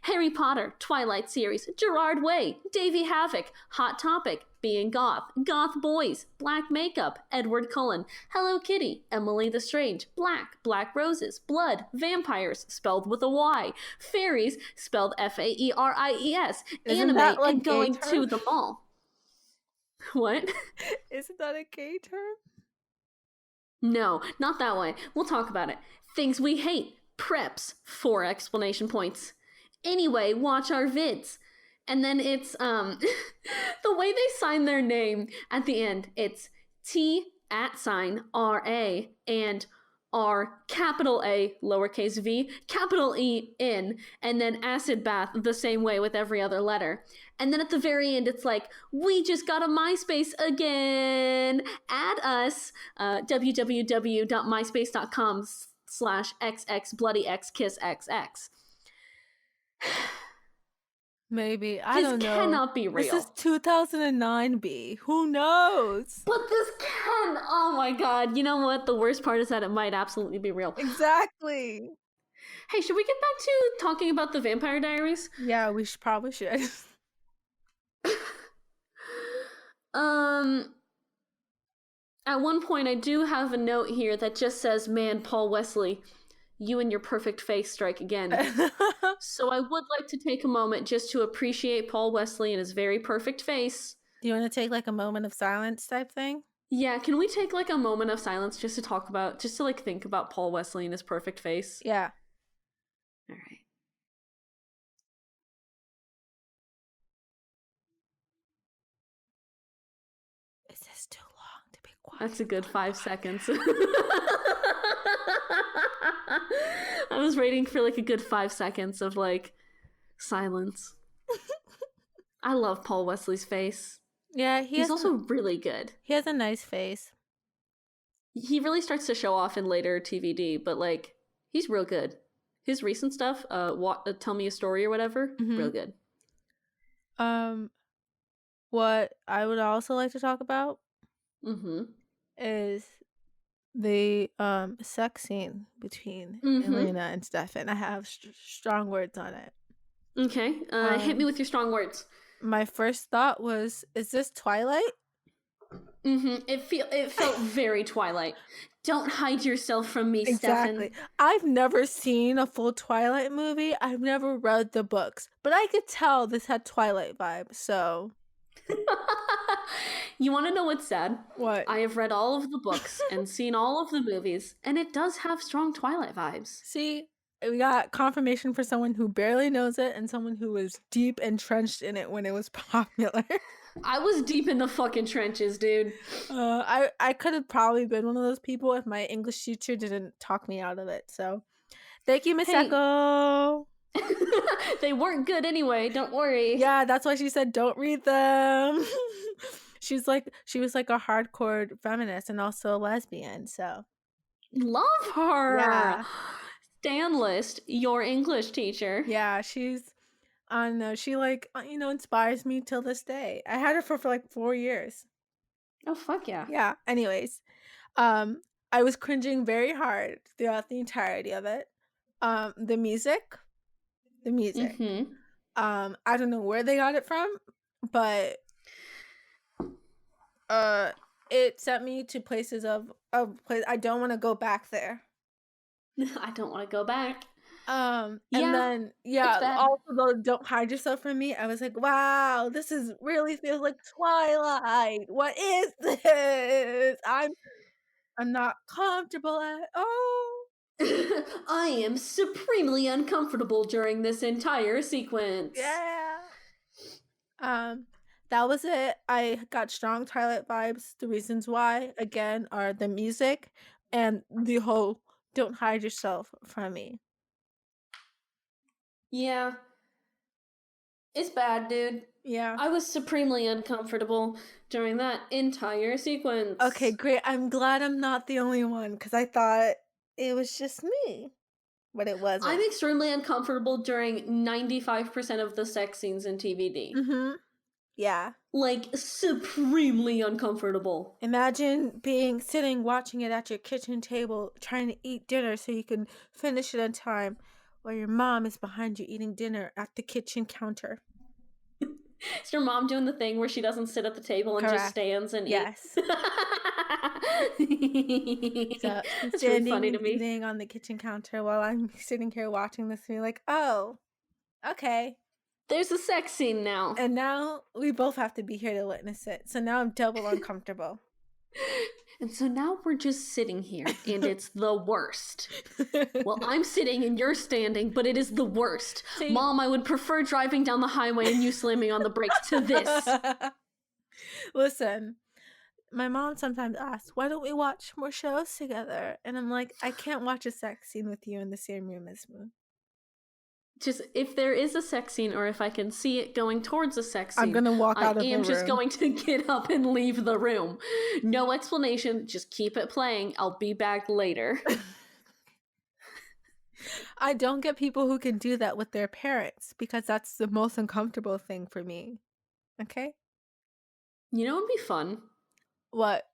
Speaker 2: Harry Potter, Twilight series, Gerard Way, Davey Havoc, Hot Topic, Being Goth, Goth Boys, Black Makeup, Edward Cullen, Hello Kitty, Emily the Strange, Black Roses, Blood, Vampires, spelled with a Y, Fairies, spelled F-A-E-R-I-E-S,
Speaker 1: Isn't
Speaker 2: Anime,
Speaker 1: that like
Speaker 2: and
Speaker 1: gay
Speaker 2: going
Speaker 1: term?
Speaker 2: to the mall. What?
Speaker 1: Isn't that a gay term?
Speaker 2: No, not that way. We'll talk about it. Things we hate. Preps. 4 exclamation points. Anyway, watch our vids. And then it's the way they sign their name at the end, it's T@RA and R capital A lowercase v capital E in, and then acid bath the same way with every other letter. And then at the very end it's like, we just got a MySpace again, add us, www.myspace.com/xxBloodyXKissXX.
Speaker 1: Maybe. I
Speaker 2: This
Speaker 1: don't know.
Speaker 2: cannot be
Speaker 1: This
Speaker 2: real.
Speaker 1: is 2009 B. Who knows?
Speaker 2: But this can. Oh my god. You know what? The worst part is that it might absolutely be real.
Speaker 1: Exactly.
Speaker 2: Hey, should we get back to talking about the Vampire Diaries?
Speaker 1: Yeah, we probably should.
Speaker 2: At one point I do have a note here that just says, man, Paul Wesley, you and your perfect face strike again. So I would like to take a moment just to appreciate Paul Wesley and his very perfect face.
Speaker 1: Do you want to take like a moment of silence type thing?
Speaker 2: Yeah, can we take like a moment of silence just to talk about, just to like think about Paul Wesley and his perfect face?
Speaker 1: Yeah.
Speaker 2: All right.
Speaker 1: Is this too long to be quiet?
Speaker 2: That's a good 5 seconds. I was waiting for like a good 5 seconds of like silence. I love Paul Wesley's face.
Speaker 1: Yeah,
Speaker 2: he's also really good.
Speaker 1: He has a nice face.
Speaker 2: He really starts to show off in later TVD, but like he's real good. His recent stuff, Tell Me a Story or whatever, real good.
Speaker 1: What I would also like to talk about is the sex scene between Elena and Stefan. I have strong words on it.
Speaker 2: Okay, hit me with your strong words.
Speaker 1: My first thought was, is this Twilight?
Speaker 2: It felt very Twilight. Don't hide yourself from me,
Speaker 1: Exactly.
Speaker 2: Stefan.
Speaker 1: I've never seen a full Twilight movie. I've never read the books, but I could tell this had Twilight vibes, so...
Speaker 2: You want to know what's sad?
Speaker 1: What?
Speaker 2: I have read all of the books and seen all of the movies, and it does have strong Twilight vibes.
Speaker 1: See, we got confirmation for someone who barely knows it and someone who was deep entrenched in it when it was popular.
Speaker 2: I was deep in the fucking trenches, dude.
Speaker 1: I could have probably been one of those people if my English teacher didn't talk me out of it. So Thank you, Miss
Speaker 2: Hey.
Speaker 1: Echo.
Speaker 2: They weren't good anyway, don't worry.
Speaker 1: Yeah, that's why she said don't read them. She was like a hardcore feminist and also a lesbian, so
Speaker 2: Love her.
Speaker 1: Yeah.
Speaker 2: Stan List, your English teacher.
Speaker 1: Yeah, she's I don't know, she like inspires me till this day. I had her for like 4 years.
Speaker 2: Oh fuck yeah.
Speaker 1: Yeah, anyways. I was cringing very hard throughout the entirety of it. The music.
Speaker 2: Mm-hmm.
Speaker 1: I don't know where they got it from, but it sent me to places of place I don't want to go back there.
Speaker 2: I don't want to go back.
Speaker 1: And
Speaker 2: Yeah,
Speaker 1: then also though don't hide yourself from me. I was like, wow, this is really feels like Twilight. What is this? I'm not comfortable at all.
Speaker 2: I am supremely uncomfortable during this entire sequence.
Speaker 1: Yeah. That was it. I got strong Twilight vibes. The reasons why, again, are the music and the whole don't hide yourself from me.
Speaker 2: Yeah. It's bad, dude.
Speaker 1: Yeah.
Speaker 2: I was supremely uncomfortable during that entire sequence.
Speaker 1: Okay, great. I'm glad I'm not the only one because I thought it was just me. But it wasn't.
Speaker 2: I'm extremely uncomfortable during 95% of the sex scenes in TVD.
Speaker 1: Mm-hmm. Yeah.
Speaker 2: Like, supremely uncomfortable.
Speaker 1: Imagine sitting watching it at your kitchen table, trying to eat dinner so you can finish it in time, while your mom is behind you eating dinner at the kitchen counter.
Speaker 2: Is your mom doing the thing where she doesn't sit at the table and just stands and
Speaker 1: eats? Yes. So she's standing really funny to me. Eating on the kitchen counter while I'm sitting here watching this and like, oh, okay.
Speaker 2: There's a sex scene now.
Speaker 1: And now we both have to be here to witness it. So now I'm double uncomfortable.
Speaker 2: And so now we're just sitting here, and it's the worst. Well, I'm sitting and you're standing, but it is the worst. See? Mom, I would prefer driving down the highway and you slamming on the brakes to this.
Speaker 1: Listen, my mom sometimes asks, why don't we watch more shows together? And I'm like, I can't watch a sex scene with you in the same room as me.
Speaker 2: Just if there is a sex scene or if I can see it going towards a sex scene,
Speaker 1: I'm gonna walk out of the room.
Speaker 2: I am just going to get up and leave the room. No explanation, just keep it playing. I'll be back later.
Speaker 1: I don't get people who can do that with their parents because that's the most uncomfortable thing for me. Okay?
Speaker 2: You know what would be fun?
Speaker 1: What?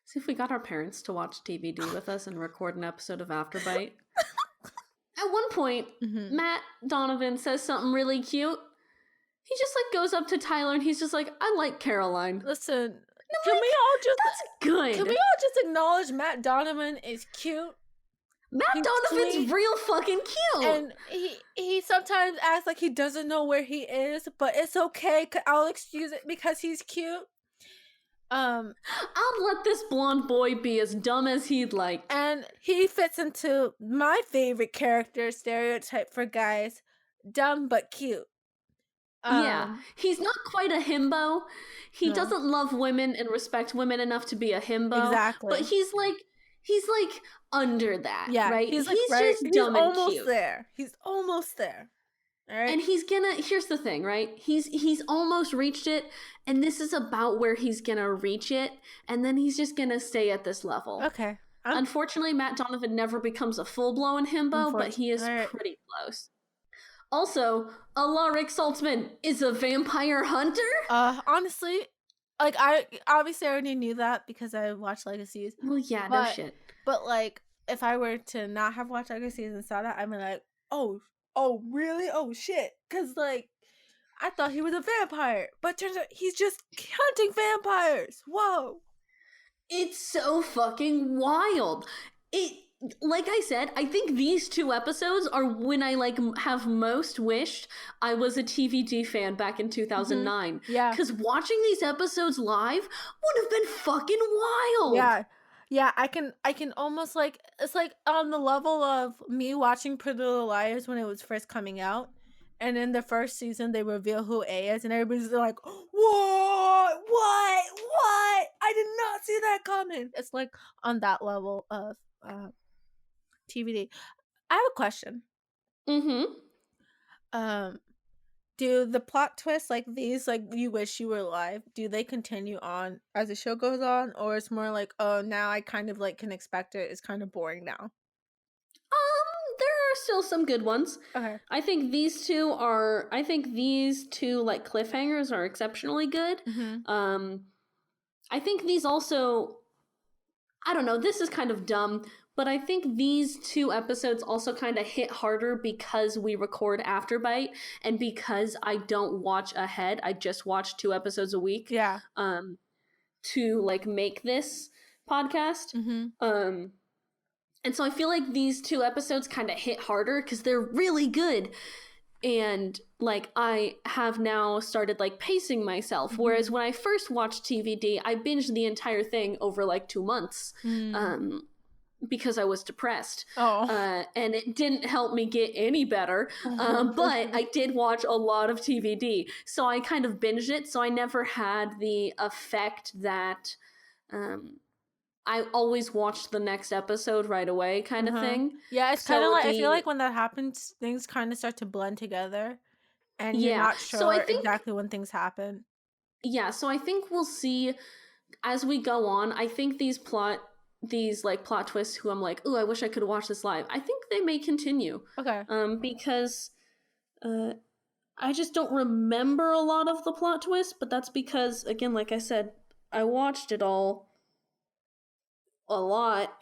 Speaker 2: See if we got our parents to watch TVD with us and record an episode of Afterbite. At one point, Matt Donovan says something really cute. He just goes up to Tyler and he's just like, I like Caroline.
Speaker 1: Listen, can we all just
Speaker 2: that's good.
Speaker 1: Can we all just acknowledge Matt Donovan is cute?
Speaker 2: Matt Donovan's sweet. Real fucking cute.
Speaker 1: And he sometimes acts like he doesn't know where he is, but it's okay. I'll excuse it because he's cute.
Speaker 2: I'll let this blonde boy be as dumb as he'd like.
Speaker 1: And he fits into my favorite character stereotype for guys, dumb but cute.
Speaker 2: Yeah, he's not quite a himbo. He doesn't love women and respect women enough to be a himbo.
Speaker 1: Exactly.
Speaker 2: But he's under that, right?
Speaker 1: He's
Speaker 2: just dumb and cute.
Speaker 1: He's almost there. All right.
Speaker 2: And here's the thing, right? He's almost reached it, and this is about where he's gonna reach it, and then he's just gonna stay at this level.
Speaker 1: Okay.
Speaker 2: Unfortunately, Matt Donovan never becomes a full-blown himbo, but he is pretty close. Also, Alaric Saltzman is a vampire hunter?
Speaker 1: Honestly, I obviously already knew that because I watched Legacies.
Speaker 2: Well, yeah, no shit.
Speaker 1: But if I were to not have watched Legacies and saw that, I'd be like, oh, really? Oh, shit. Because, I thought he was a vampire. But turns out he's just hunting vampires. Whoa.
Speaker 2: It's so fucking wild. Like I said, I think these two episodes are when I have most wished I was a TVD fan back in 2009.
Speaker 1: Yeah.
Speaker 2: Because watching these episodes live would have been fucking wild.
Speaker 1: Yeah. Yeah, I can almost it's on the level of me watching Pretty Little Liars when it was first coming out. And in the first season, they reveal who A is, and everybody's like, "What? I did not see that coming." It's on that level of TVD. I have a question. Um, do the plot twists like these, like you wish you were alive, do they continue on as the show goes on, or it's more like, oh, now I kind of like can expect it. It's kind of boring now.
Speaker 2: There are still some good ones.
Speaker 1: Okay.
Speaker 2: I think these two like cliffhangers are exceptionally good.
Speaker 1: Mm-hmm.
Speaker 2: I think these also, I don't know, this is kind of dumb, but I think these 2 episodes also kind of hit harder because we record Afterbite and because I don't watch ahead. I just watch 2 episodes a week.
Speaker 1: Yeah.
Speaker 2: To like make this podcast.
Speaker 1: Mm-hmm.
Speaker 2: And so I feel like these 2 episodes kind of hit harder because they're really good. And like I have now started like pacing myself.
Speaker 1: Mm-hmm.
Speaker 2: Whereas when I first watched TVD, I binged the entire thing over like 2 months. Because I was depressed. And it didn't help me get any better. But I did watch a lot of TVD. So I kind of binged it. So I never had the effect that I always watched the next episode right away kind of thing.
Speaker 1: Yeah, it's kind of like, I feel like when that happens, things kind of start to blend together. And you're not sure
Speaker 2: so I think,
Speaker 1: exactly when things happen.
Speaker 2: Yeah, so I think we'll see as we go on. I think these plot twists who I'm like, ooh, I wish I could watch this live. I think they may continue.
Speaker 1: Okay.
Speaker 2: Because I just don't remember a lot of the plot twists, but that's because, again, like I said, I watched it all a lot.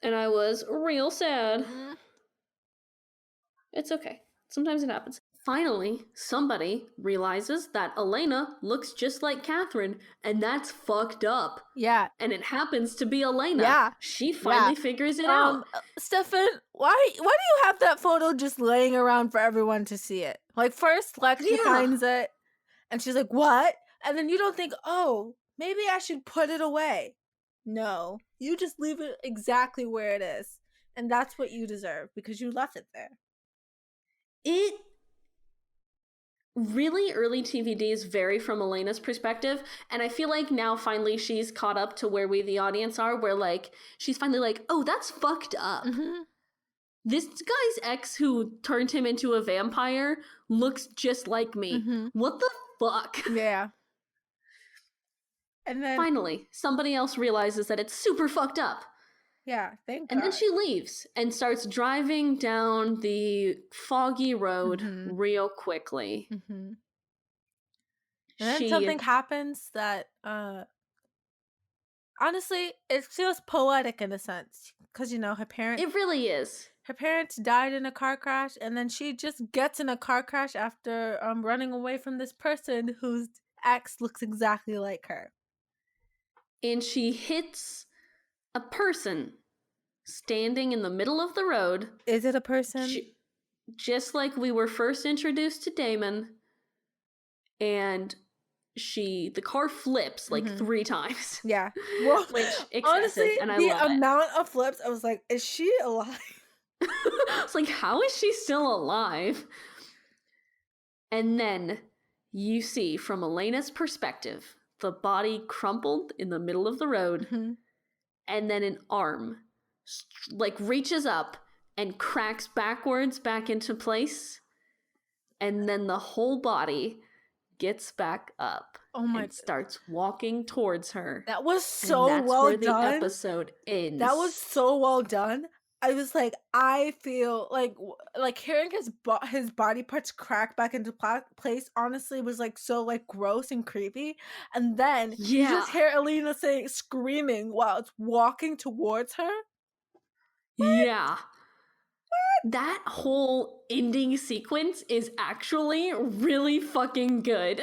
Speaker 2: And I was real sad. It's okay. Sometimes it happens. Finally, somebody realizes that Elena looks just like Catherine, and that's fucked up.
Speaker 1: Yeah.
Speaker 2: And it happens to be Elena.
Speaker 1: Yeah.
Speaker 2: She finally figures it out.
Speaker 1: Stefan, why do you have that photo just laying around for everyone to see it? Like, first Lexi finds it, and she's like, what? And then you don't think, oh, maybe I should put it away. No. You just leave it exactly where it is. And that's what you deserve, because you left it there.
Speaker 2: It really early TVDs vary from Elena's perspective, and I feel like now finally she's caught up to where we the audience are, where like she's finally like, oh, that's fucked up. This guy's ex who turned him into a vampire looks just like me. What the fuck?
Speaker 1: Yeah. And then
Speaker 2: finally somebody else realizes that it's super fucked up.
Speaker 1: Yeah, thank God.
Speaker 2: And then she leaves and starts driving down the foggy road real quickly.
Speaker 1: And then something happens that, honestly, it feels poetic in a sense. Because, you know, her parents...
Speaker 2: It really is.
Speaker 1: Her parents died in a car crash, and then she just gets in a car crash after running away from this person whose ex looks exactly like her.
Speaker 2: And she hits a person standing in the middle of the road.
Speaker 1: Is it a person?
Speaker 2: Just like we were first introduced to Damon. And the car flips like 3 times.
Speaker 1: Yeah. Well,
Speaker 2: which excessive,
Speaker 1: honestly,
Speaker 2: and I love it.
Speaker 1: The amount of flips, I was like, is she alive?
Speaker 2: It's like, how is she still alive? And then you see, from Elena's perspective, the body crumpled in the middle of the road, and then an arm like reaches up and cracks backwards back into place, and then the whole body gets back up and starts walking towards her.
Speaker 1: That was so well done.
Speaker 2: The episode ends.
Speaker 1: That was so well done. I was like, I feel like hearing his body parts crack back into place honestly was like so like gross and creepy. And then you just hear Elena screaming while it's walking towards her.
Speaker 2: What? Yeah. What? That whole ending sequence is actually really fucking good.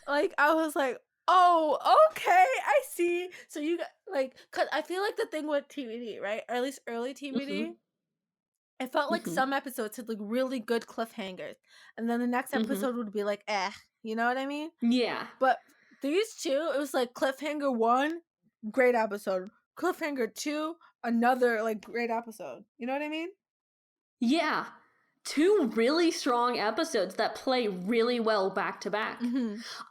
Speaker 1: Like, I was like, oh, okay, I see. So you got, like, because I feel like the thing with TVD, right? Or at least early TVD, it felt like some episodes had like really good cliffhangers. And then the next episode would be like, you know what I mean?
Speaker 2: Yeah.
Speaker 1: But these two, it was like cliffhanger 1, great episode. Cliffhanger 2, another like great episode. You know what I mean?
Speaker 2: Yeah. 2 really strong episodes that play really well back to back.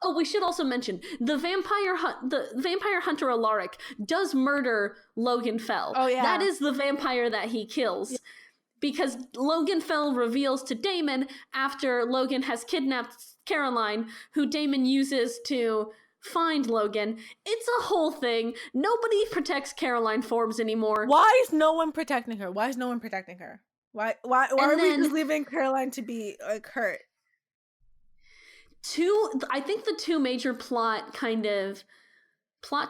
Speaker 2: Oh, we should also mention the vampire hunter Alaric does murder Logan Fell.
Speaker 1: Oh, yeah.
Speaker 2: That is the vampire that he kills.
Speaker 1: Yeah.
Speaker 2: Because Logan Fell reveals to Damon after Logan has kidnapped Caroline, who Damon uses to find Logan. It's a whole thing. Nobody protects Caroline Forbes anymore.
Speaker 1: Why is no one protecting her? Why is no one protecting her? Why are we just leaving Caroline to be like hurt?
Speaker 2: I think the 2 major plot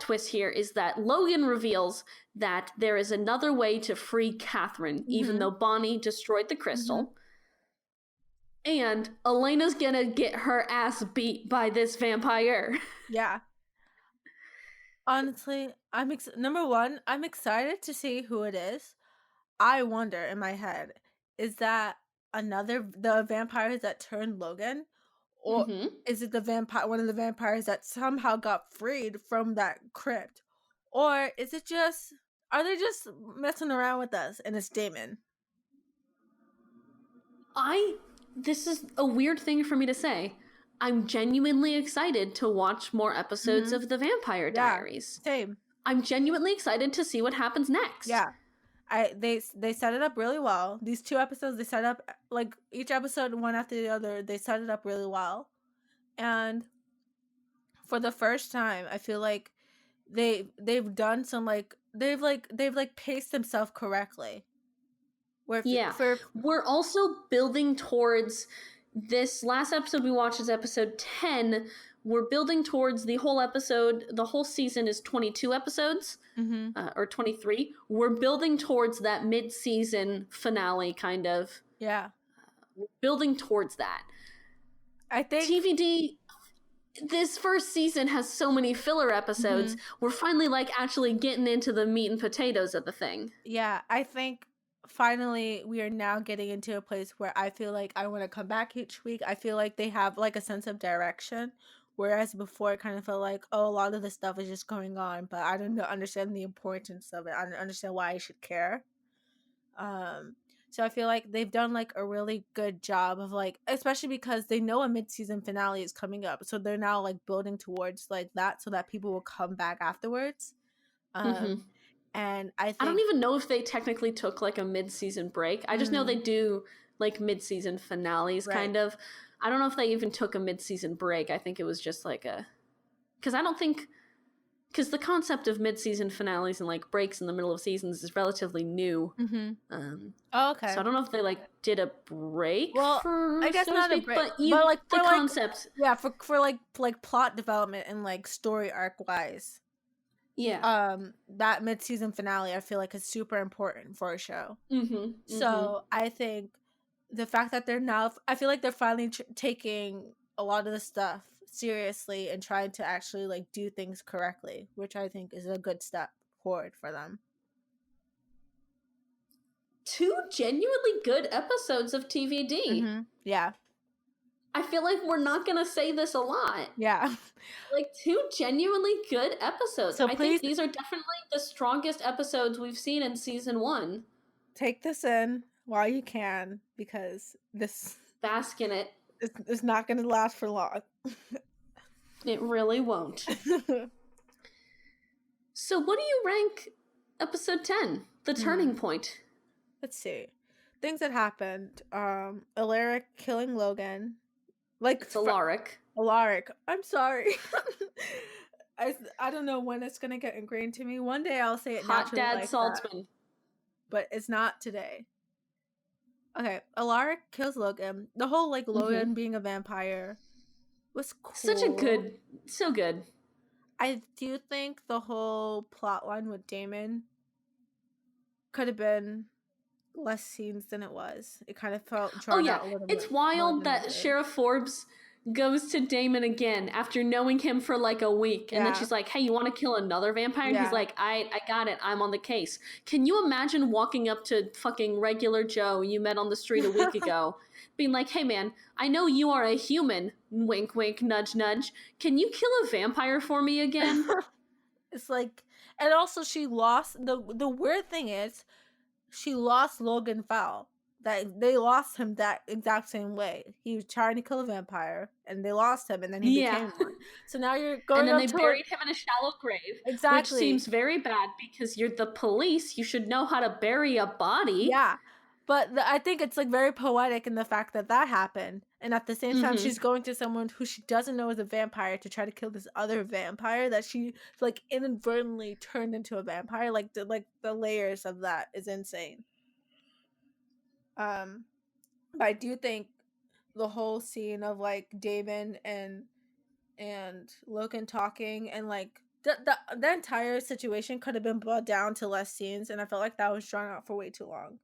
Speaker 2: twists here is that Logan reveals that there is another way to free Catherine, even though Bonnie destroyed the crystal. And Elena's gonna get her ass beat by this vampire.
Speaker 1: Yeah. Honestly, number one, I'm excited to see who it is. I wonder in my head, is that the vampires that turned Logan? Or is it one of the vampires that somehow got freed from that crypt? Or is it are they just messing around with us and it's Damon?
Speaker 2: This is a weird thing for me to say. I'm genuinely excited to watch more episodes of The Vampire Diaries.
Speaker 1: Same.
Speaker 2: I'm genuinely excited to see what happens next.
Speaker 1: Yeah. They set it up really well. These 2 episodes, they set up like each episode one after the other. They set it up really well, and for the first time, I feel like they've done some they've paced themselves correctly.
Speaker 2: We're also building towards this last episode we watched is episode 10. We're building towards the whole season is 22 episodes, or 23. We're building towards that mid-season finale, kind of.
Speaker 1: Yeah.
Speaker 2: We're building towards that.
Speaker 1: I think
Speaker 2: TVD, this first season has so many filler episodes. We're finally actually getting into the meat and potatoes of the thing.
Speaker 1: Yeah, I think finally we are now getting into a place where I feel like I want to come back each week. I feel like they have a sense of direction. Whereas before, it kind of felt like, oh, a lot of this stuff is just going on, but I don't understand the importance of it. I don't understand why I should care. So I feel like they've done a really good job of especially because they know a mid-season finale is coming up, so they're now building towards that so that people will come back afterwards. And I
Speaker 2: don't even know if they technically took a mid-season break. I just know they do mid-season finales, kind of. I don't know if they even took a mid-season break. I think it was just because the concept of mid-season finales and breaks in the middle of seasons is relatively new.
Speaker 1: Oh, okay.
Speaker 2: So I don't know if they did a break.
Speaker 1: Well, I guess not a break, but the
Speaker 2: concept.
Speaker 1: Yeah, for plot development and story arc wise.
Speaker 2: Yeah.
Speaker 1: That mid-season finale I feel is super important for a show. So I think the fact that I feel like they're finally taking a lot of the stuff seriously and trying to actually do things correctly, which I think is a good step forward for them.
Speaker 2: 2 genuinely good episodes of TVD.
Speaker 1: Yeah.
Speaker 2: I feel like we're not going to say this a lot.
Speaker 1: Yeah.
Speaker 2: 2 genuinely good episodes.
Speaker 1: So
Speaker 2: I think these are definitely the strongest episodes we've seen in season 1.
Speaker 1: Take this in while you can, because this...
Speaker 2: Bask in it.
Speaker 1: It's not going to last for long.
Speaker 2: It really won't. So what do you rank episode 10, The Turning Point?
Speaker 1: Let's see. Things that happened. Alaric killing Logan.
Speaker 2: It's Alaric.
Speaker 1: Alaric. I'm sorry. I don't know when it's going to get ingrained to me. One day I'll say it
Speaker 2: Hot
Speaker 1: naturally
Speaker 2: Dad Saltzman.
Speaker 1: But it's not today. Okay, Alaric kills Logan. The whole Logan being a vampire was cool.
Speaker 2: So good.
Speaker 1: I do think the whole plot line with Damon could have been less scenes than it was. It kind of felt drawn out a little bit.
Speaker 2: It's wild that Sheriff Forbes goes to Damon again after knowing him for a week, and then she's like, hey, you want to kill another vampire? And he's like, I got it, I'm on the case. Can you imagine walking up to fucking regular Joe you met on the street a week ago being like, hey man, I know you are a human, wink wink, nudge nudge, can you kill a vampire for me again?
Speaker 1: It's and also she lost, the weird thing is she lost Logan Fowl. That they lost him that exact same way. He was trying to kill a vampire, and they lost him, and then he
Speaker 2: Yeah.
Speaker 1: became one. So now you're
Speaker 2: And
Speaker 1: going
Speaker 2: then
Speaker 1: up
Speaker 2: they
Speaker 1: to it
Speaker 2: buried him in a shallow grave, which
Speaker 1: exactly.
Speaker 2: seems very bad because you're the police. You should know how to bury a body.
Speaker 1: Yeah. But I think it's like very poetic in the fact that that happened, and at the same time,
Speaker 2: Mm-hmm.
Speaker 1: she's going to someone who she doesn't know is a vampire to try to kill this other vampire that she like inadvertently turned into a vampire. Like the layers of that is insane. But I do think the whole scene of like Damon and Logan talking and like the entire situation could have been brought down to less scenes, and I felt like that was drawn out for way too long.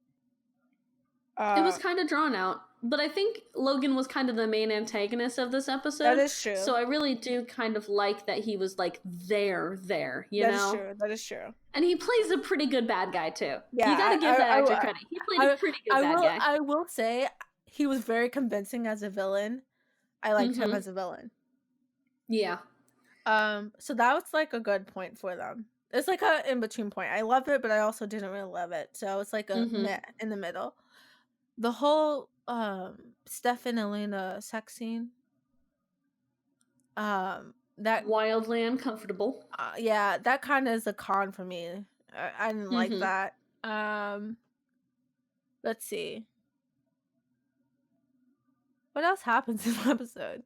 Speaker 2: It was
Speaker 1: Uh,
Speaker 2: kind of drawn out, but I think Logan was kind of the main antagonist of this
Speaker 1: that
Speaker 2: episode,
Speaker 1: is true.
Speaker 2: so I really do kind of like that he was like you
Speaker 1: That is
Speaker 2: know?
Speaker 1: true. That is true.
Speaker 2: And he plays a pretty good bad guy too. You
Speaker 1: Yeah,
Speaker 2: gotta give that actor credit. He played a pretty good bad guy.
Speaker 1: I will say he was very convincing as a villain. I liked him
Speaker 2: Mm-hmm.
Speaker 1: as a villain.
Speaker 2: Yeah.
Speaker 1: So that was like a good point for them. It's like a in between point. I love it, but I also didn't really love it. So it's like a
Speaker 2: Mm-hmm.
Speaker 1: meh in the middle. The whole Steph and Elena sex scene. That
Speaker 2: Wildly uncomfortable.
Speaker 1: yeah, that kind of is a con for me. I didn't like
Speaker 2: Mm-hmm.
Speaker 1: that. Let's see. What else happens in the episode?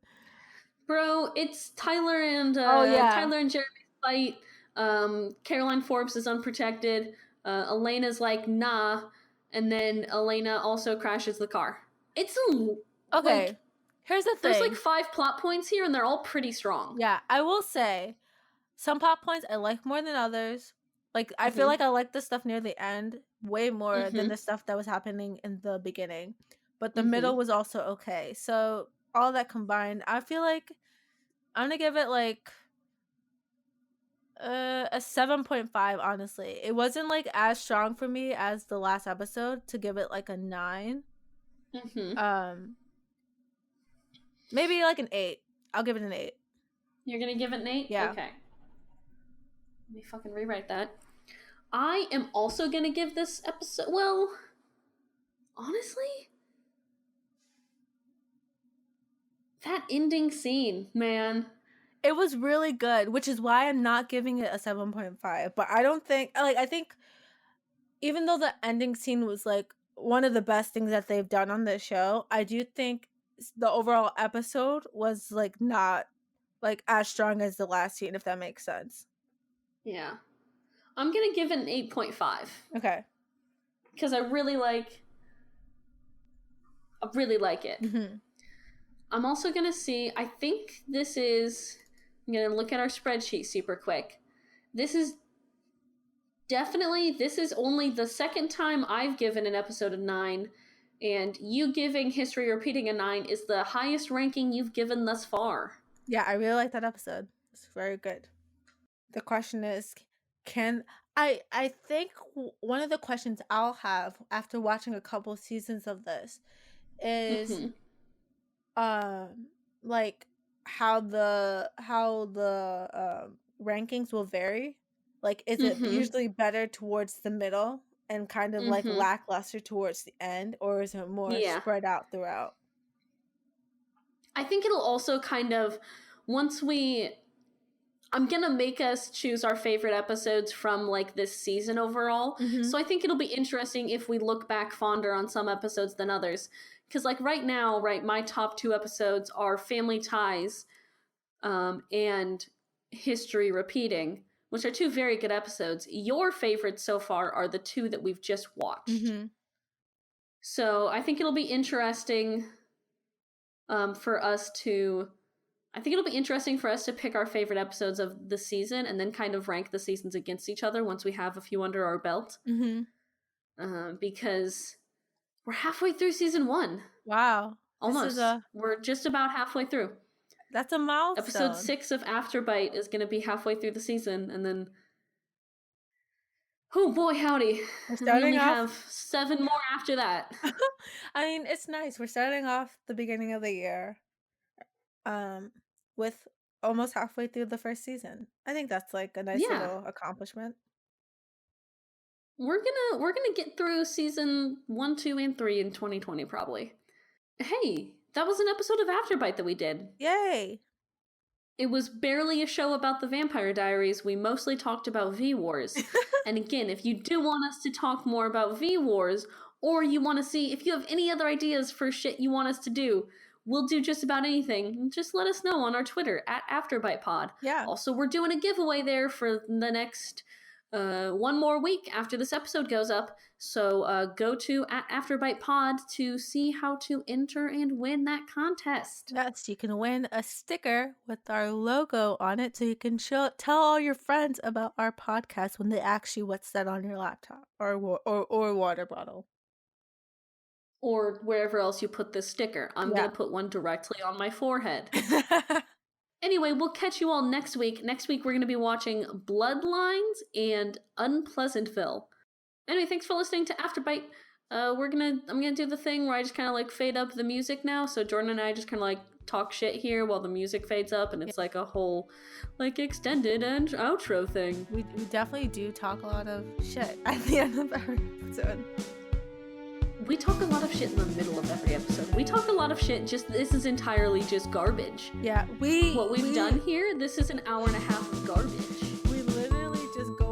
Speaker 2: Bro, it's Tyler and
Speaker 1: Yeah.
Speaker 2: Jeremy's fight. Caroline Forbes is unprotected. Elena's like, nah, and then Elena also crashes the car. It's
Speaker 1: Okay.
Speaker 2: like
Speaker 1: Here's the
Speaker 2: there's
Speaker 1: thing.
Speaker 2: like 5 plot points here, and they're all pretty strong.
Speaker 1: Yeah, I will say some plot points I like more than others. Like I feel like I like the stuff near the end way more than the stuff that was happening in the beginning. But the middle was also okay. So all that combined, I feel like I'm gonna give it like a 7.5. Honestly, it wasn't like as strong for me as the last episode to give it like a 9. Maybe like an 8. I'll give it an 8.
Speaker 2: You're gonna give it an 8?
Speaker 1: Yeah.
Speaker 2: Okay. Let me fucking rewrite that. I am also gonna give this episode. Well, honestly, that ending scene, man.
Speaker 1: It was really good, which is why I'm not giving it a 7.5. But I don't think I think even though the ending scene was like one of the best things that they've done on this show, I do think the overall episode was like not like as strong as the last scene, if that makes sense.
Speaker 2: Yeah. I'm gonna give it an 8.5.
Speaker 1: Okay.
Speaker 2: Because I really like it.
Speaker 1: Mm-hmm.
Speaker 2: I'm also gonna see, I think this is, I'm gonna look at our spreadsheet super quick. This is only the second time I've given an episode a 9, and you giving History Repeating a 9 is the highest ranking you've given thus far.
Speaker 1: Yeah, I really like that episode. It's very good. The question is, can I think one of the questions I'll have after watching a couple seasons of this is like how the rankings will vary. Like is it usually better towards the middle and kind of like lackluster towards the end, or is it more spread out throughout?
Speaker 2: I think it'll also kind of, I'm gonna make us choose our favorite episodes from like this season overall. So I think it'll be interesting if we look back fonder on some episodes than others. Because like right now, my top 2 episodes are Family Ties and History Repeating, which are 2 very good episodes. Your favorites so far are the 2 that we've just watched. So I think it'll be interesting for us to pick our favorite episodes of the season and then kind of rank the seasons against each other once we have a few under our belt. Because we're halfway through season 1.
Speaker 1: Wow.
Speaker 2: Almost. We're just about halfway through.
Speaker 1: That's a milestone.
Speaker 2: Episode 6 of Afterbite is going to be halfway through the season, and then oh boy howdy, we only have 7 more after that.
Speaker 1: I mean, it's nice. We're starting off the beginning of the year with almost halfway through the first season. I think that's like a nice little accomplishment.
Speaker 2: We're gonna get through season 1, 2, and 3 in 2020 probably. Hey, that was an episode of Afterbite that we did.
Speaker 1: Yay!
Speaker 2: It was barely a show about the Vampire Diaries. We mostly talked about V-Wars. And again, if you do want us to talk more about V-Wars, or you want to see if you have any other ideas for shit you want us to do, we'll do just about anything. Just let us know on our Twitter at AfterBitePod.
Speaker 1: Yeah.
Speaker 2: Also, we're doing a giveaway there for the next one more week after this episode goes up. So go to at AfterBitePod to see how to enter and win that contest.
Speaker 1: Yes, you can win a sticker with our logo on it, so you can tell all your friends about our podcast when they ask you what's that on your laptop or water bottle.
Speaker 2: Or wherever else you put this sticker. I'm going to put one directly on my forehead. Anyway, we'll catch you all next week. Next week, we're going to be watching Bloodlines and Unpleasantville. Anyway, thanks for listening to Afterbite. I'm gonna do the thing where I just kind of like fade up the music now. So Jourdann and I just kind of like talk shit here while the music fades up, and it's like a whole like extended and outro thing.
Speaker 1: We definitely do talk a lot of shit at the end of every episode.
Speaker 2: We talk a lot of shit in the middle of every episode. We talk a lot of shit. This is entirely just garbage.
Speaker 1: Yeah,
Speaker 2: what we've done here. This is an hour and a half of garbage.
Speaker 1: We literally just go